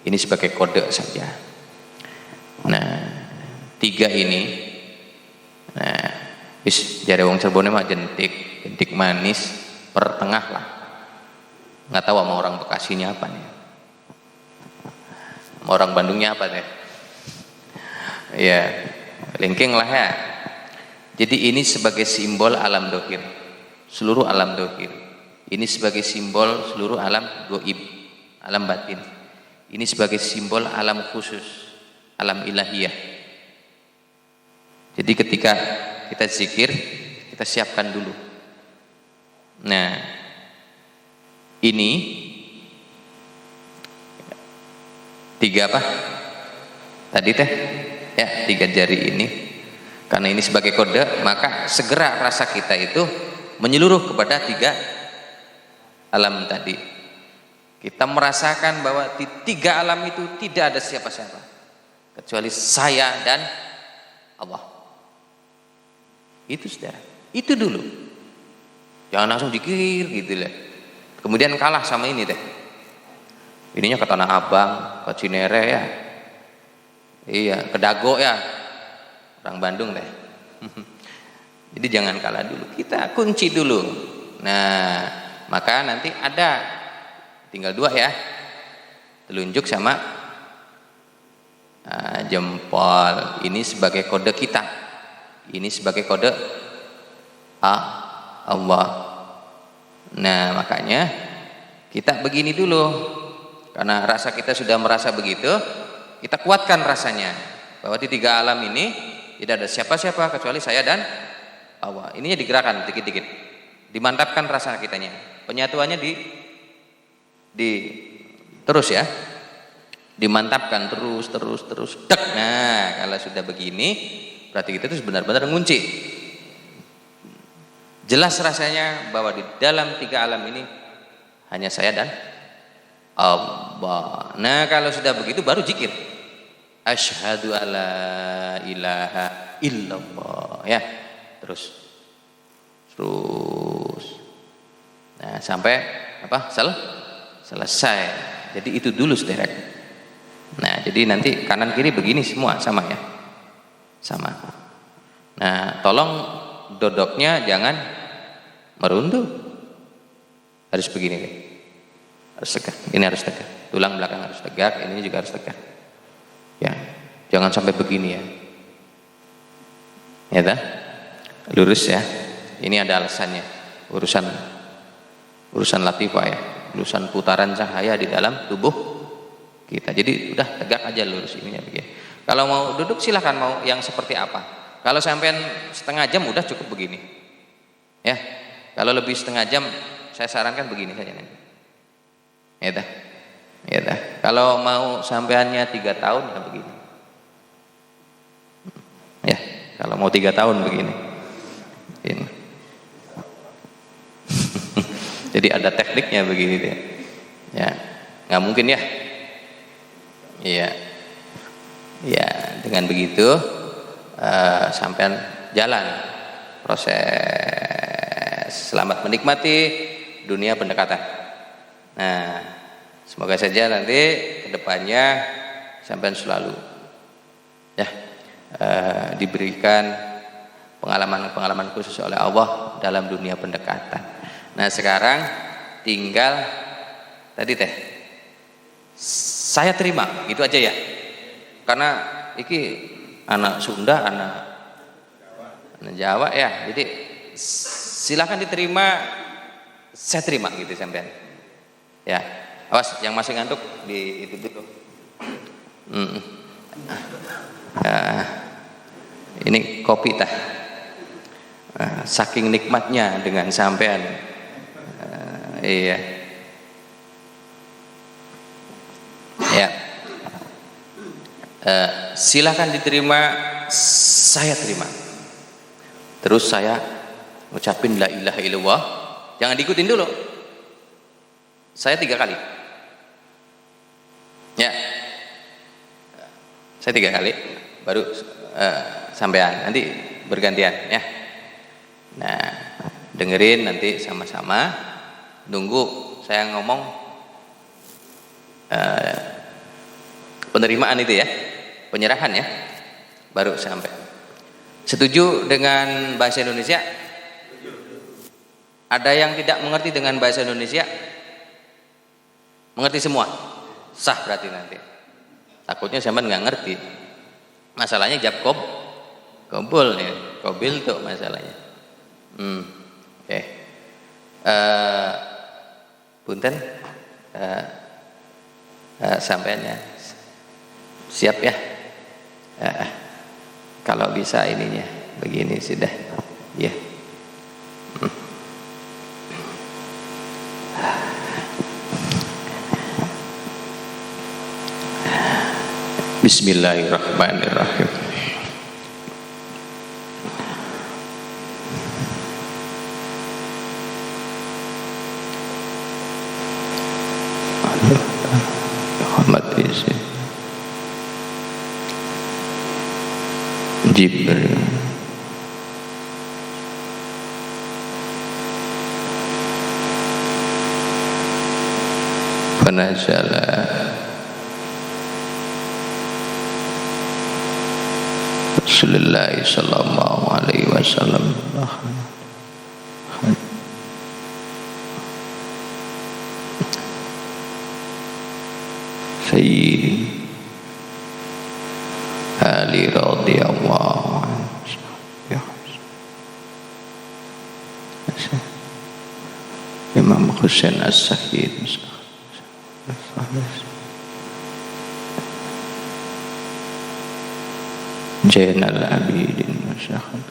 Ini sebagai kode saja. Nah 3 ini, nah jari wong Cirebon mah jentik manis pertengah lah. Nggak tahu sama orang Bekasinya apa nih, sama orang Bandungnya apa deh ya, lingking lah ya. Jadi ini sebagai simbol alam dohir, seluruh alam dohir. Ini sebagai simbol seluruh alam goib, alam batin. Ini sebagai simbol alam khusus, alam ilahiyah. Jadi ketika kita zikir, kita siapkan dulu. Nah ini 3 tadi teh ya, 3 jari ini. Karena ini sebagai kode, maka segera rasa kita itu menyeluruh kepada 3 alam tadi. Kita merasakan bahwa di 3 alam itu tidak ada siapa-siapa kecuali saya dan Allah. Itu saudara, itu dulu. Jangan langsung dikir gitu lah. Kemudian kalah sama ini teh. Ininya ke Tanah Abang, ke Cinere ya. Iya, ke Dago ya. Orang Bandung deh. Jadi jangan kalah dulu. Kita kunci dulu. Nah, maka nanti ada tinggal dua ya, telunjuk sama jempol. Ini sebagai kode kita, ini sebagai kode Allah. Nah makanya kita begini dulu, karena rasa kita sudah merasa begitu, kita kuatkan rasanya bahwa di tiga alam ini tidak ada siapa-siapa kecuali saya dan Allah. Ininya digerakkan dikit-dikit, dimantapkan rasa kitanya, penyatuannya terus ya, dimantapkan terus. Dek. Nah kalau sudah begini berarti kita itu benar-benar ngunci. Jelas rasanya bahwa di dalam tiga alam ini hanya saya dan Allah. Nah kalau sudah begitu baru zikir, asyhadu alla ilaha illallah ya, terus. Nah sampai apa? Selesai. Jadi itu dulu sederek. Nah jadi nanti kanan kiri begini semua sama ya, sama. Nah tolong dodoknya jangan merunduk, harus begini nih, harus tegak. Ini harus tegak, tulang belakang harus tegak, ini juga harus tegak ya, jangan sampai begini ya, ya dah, lurus ya. Ini ada alasannya, urusan latifah ya, urusan putaran cahaya di dalam tubuh kita. Jadi udah tegak aja, lurus ininya begini. Kalau mau duduk silahkan, mau yang seperti apa. Kalau sampean setengah jam udah cukup begini ya. Kalau lebih setengah jam saya sarankan begini saja nih. Ya dah. Kalau mau sampeannya 3 tahun ya begini. Ya, kalau mau 3 tahun begini. Ini. Jadi ada tekniknya begini deh. Ya, nggak mungkin ya. Iya. Ya, dengan begitu sampean jalan proses selamat menikmati dunia pendekatan. Nah, semoga saja nanti kedepannya sampean selalu ya diberikan pengalaman khusus oleh Allah dalam dunia pendekatan. Nah sekarang tinggal tadi teh saya terima gitu aja ya, karena iki anak Sunda, anak Jawa ya, jadi silakan diterima, saya terima gitu sampean ya. Awas yang masih ngantuk di itu dulu. Ini kopi teh, saking nikmatnya dengan sampean. Iya ya, silakan diterima, saya terima. Terus saya ngucapin la ilaha illallah, jangan diikutin dulu, saya 3 kali ya, saya 3 kali baru sampean, nanti bergantian ya. Nah dengerin nanti sama-sama, nunggu saya ngomong penerimaan itu ya, penyerahan ya, baru sampai. Setuju dengan bahasa Indonesia? Ada yang tidak mengerti dengan bahasa Indonesia? Mengerti semua? Sah berarti nanti. Takutnya sampean nggak ngerti. Masalahnya jawab kobol nih, kobil tuh masalahnya. Oke. Punten, sampeannya siap ya? Kalau bisa ininya begini sudah ya. Bismillahirrahmanirrahim. Jibril fanazala Rasulullah sallallahu alaihi wasallam Sayyidi Ali radhiyallahu anhu. Imam Husain As-Sayyid Jainal Abidin Masyarakat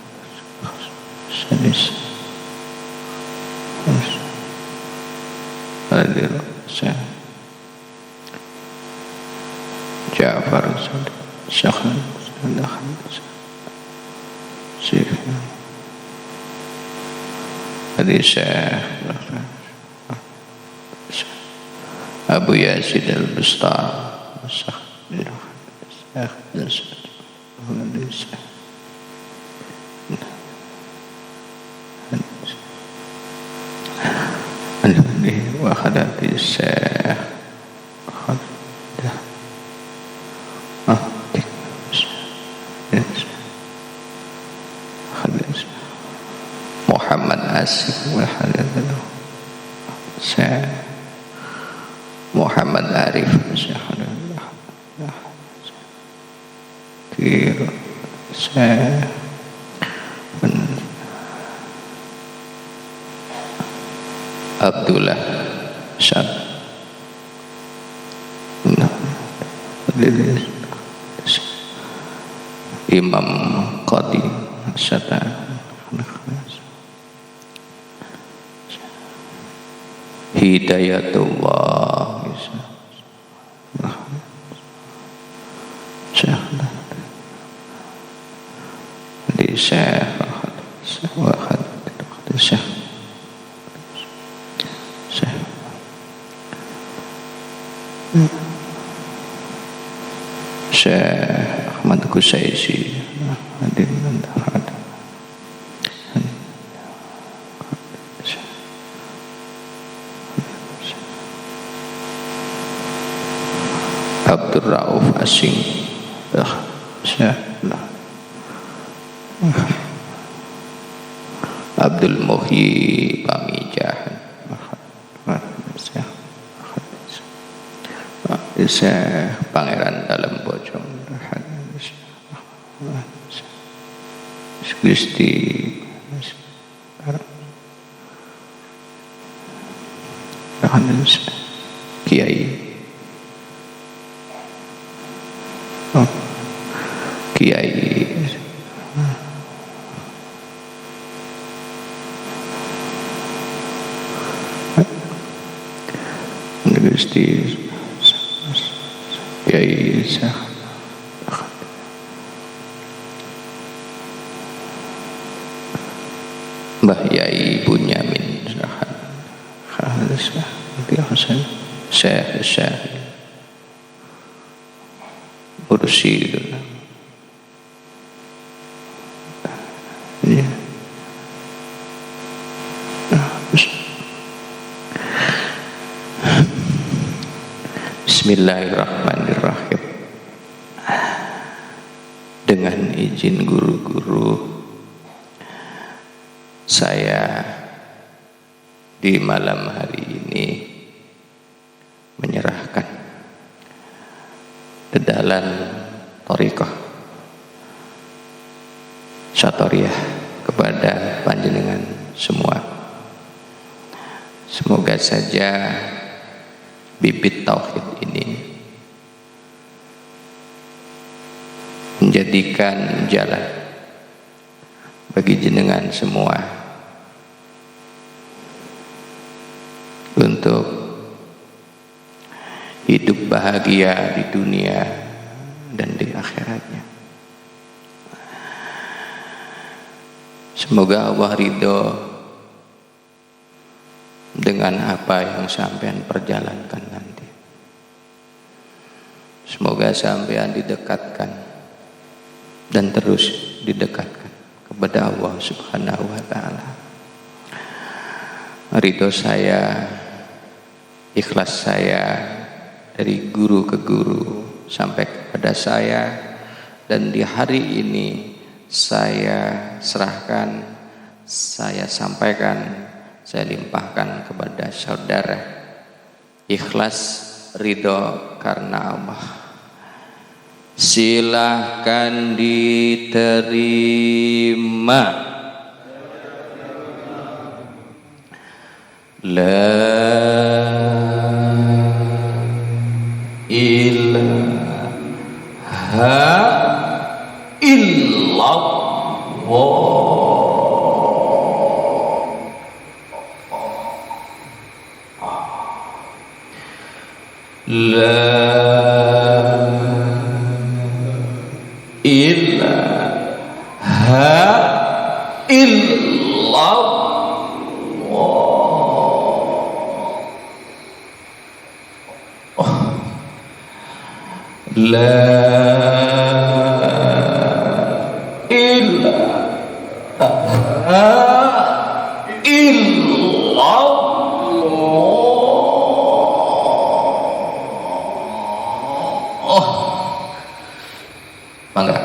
Sadis Hadir Ja'far Syakhan Syekh Hadir Syekh Abu Yazid Al-Bustami Syekh wa khadati Syekh Muhammad Asif wa hadati Syekh Muhammad Arif Syekh Syekh Abdullah Syad Imam Qadi Syata Hidayatullah Syekh di Syekh Syekh Ahmad Kusaisi hadir Abdul Rauf Asing Syekh Abdul Muhyi Pamijahan Syekh Pangeran Dalam Bojong Gusti Kiai Kiai Gusti Kiai Mbah Yai Bunyamin Syekh Mursyid Bismillahirrahmanirrahim. Dengan izin guru-guru, saya di malam hari ini menyerahkan dedalan thariqah Satoriyah kepada panjenengan semua. Semoga saja bibit tauhid ini menjadikan jalan bagi jenengan semua untuk hidup bahagia di dunia dan di akhiratnya. Semoga Allah ridho dengan apa yang sampean perjalankan nanti. Semoga sampean didekatkan dan terus didekatkan kepada Allah Subhanahu wa ta'ala. Ridho saya, ikhlas saya dari guru ke guru sampai kepada saya, dan di hari ini saya serahkan, saya sampaikan, saya limpahkan kepada saudara. Ikhlas ridho karena Allah. Silahkan diterima. La ilaha illallah. La ilaha illallah. La ilaha illallah. Mangga.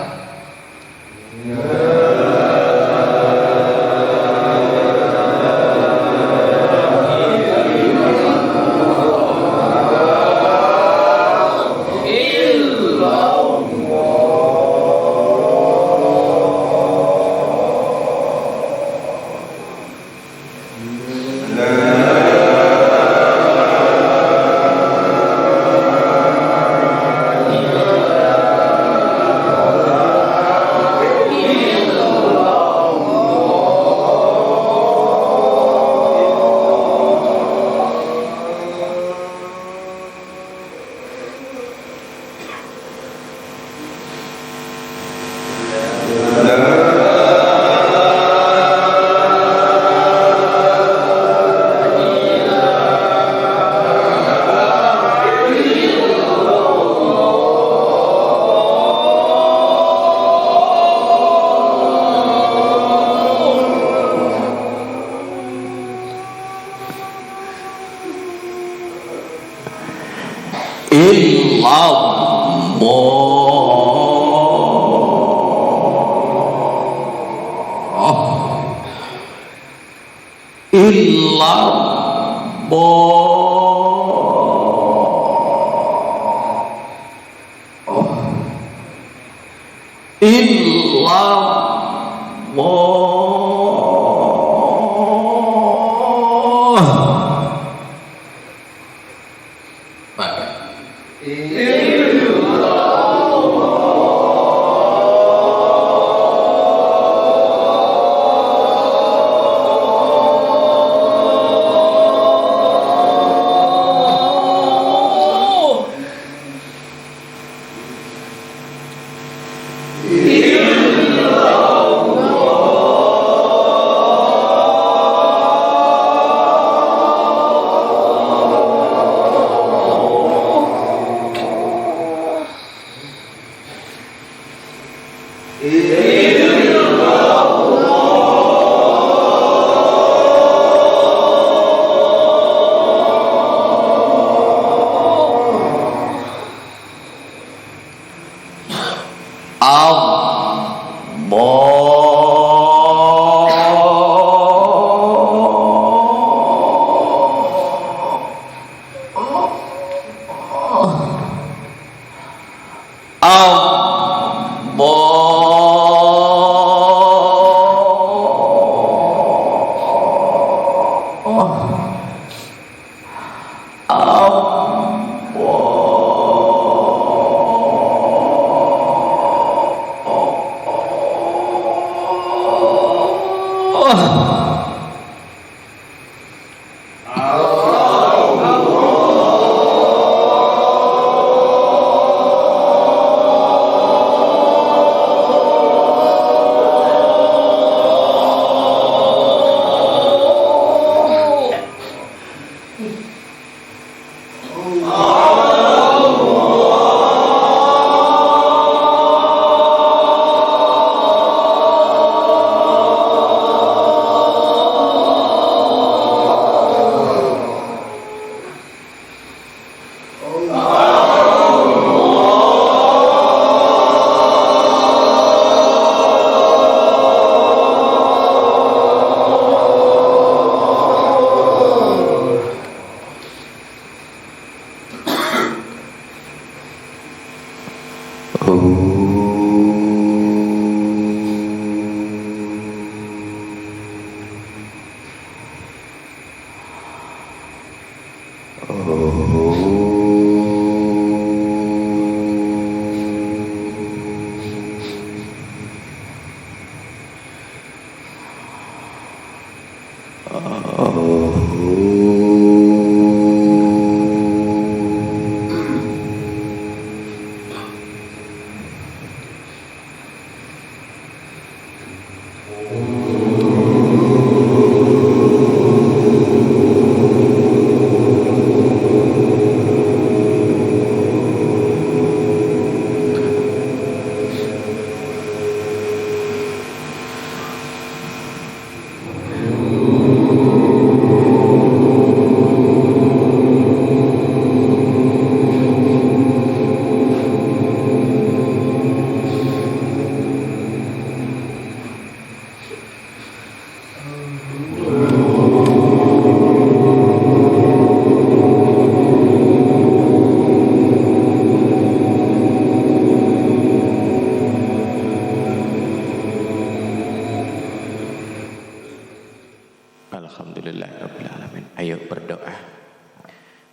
Alhamdulillahirrabbilalamin. Ayo berdoa.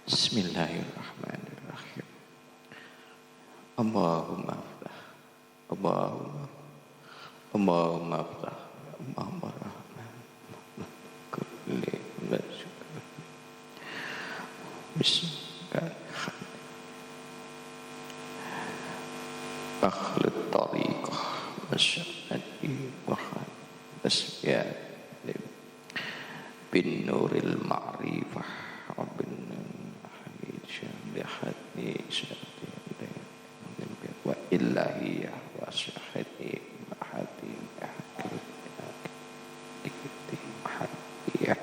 Bismillahirrahmanirrahim. Allahumma aflah, Allahumma aflah, Allahumma rahman kulli masyukur. Bismillah. Akhlut tariqah masya'ati wahad asya bin nuril ma'rifah bin hamid syalihati syalihati wa illahiyah wa syahati mahati dikiti mahatiyah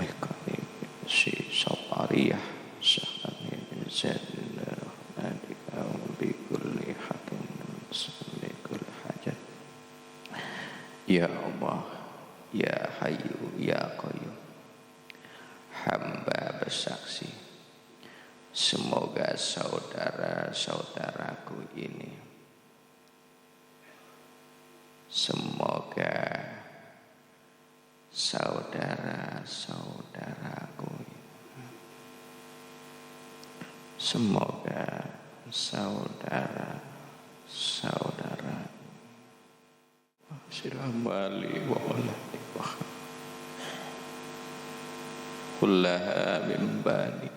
mekani si sawariyah syahani zalillah nadika bi kulli hakim salikul hajat. Ya Allah, ya Hayyu ya Qayyum, hamba bersaksi semoga saudara-saudaraku ini, semoga saudara-saudaraku ini, semoga saudara-saudara silamali wa waladi wa kullaha min bani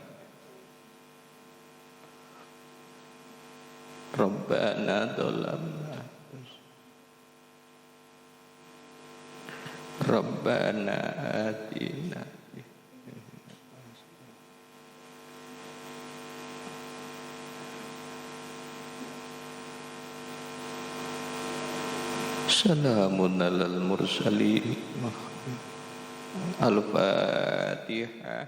Rabbana dhalamna Rabbana atina salamun alal mursalin. Al-Fatihah.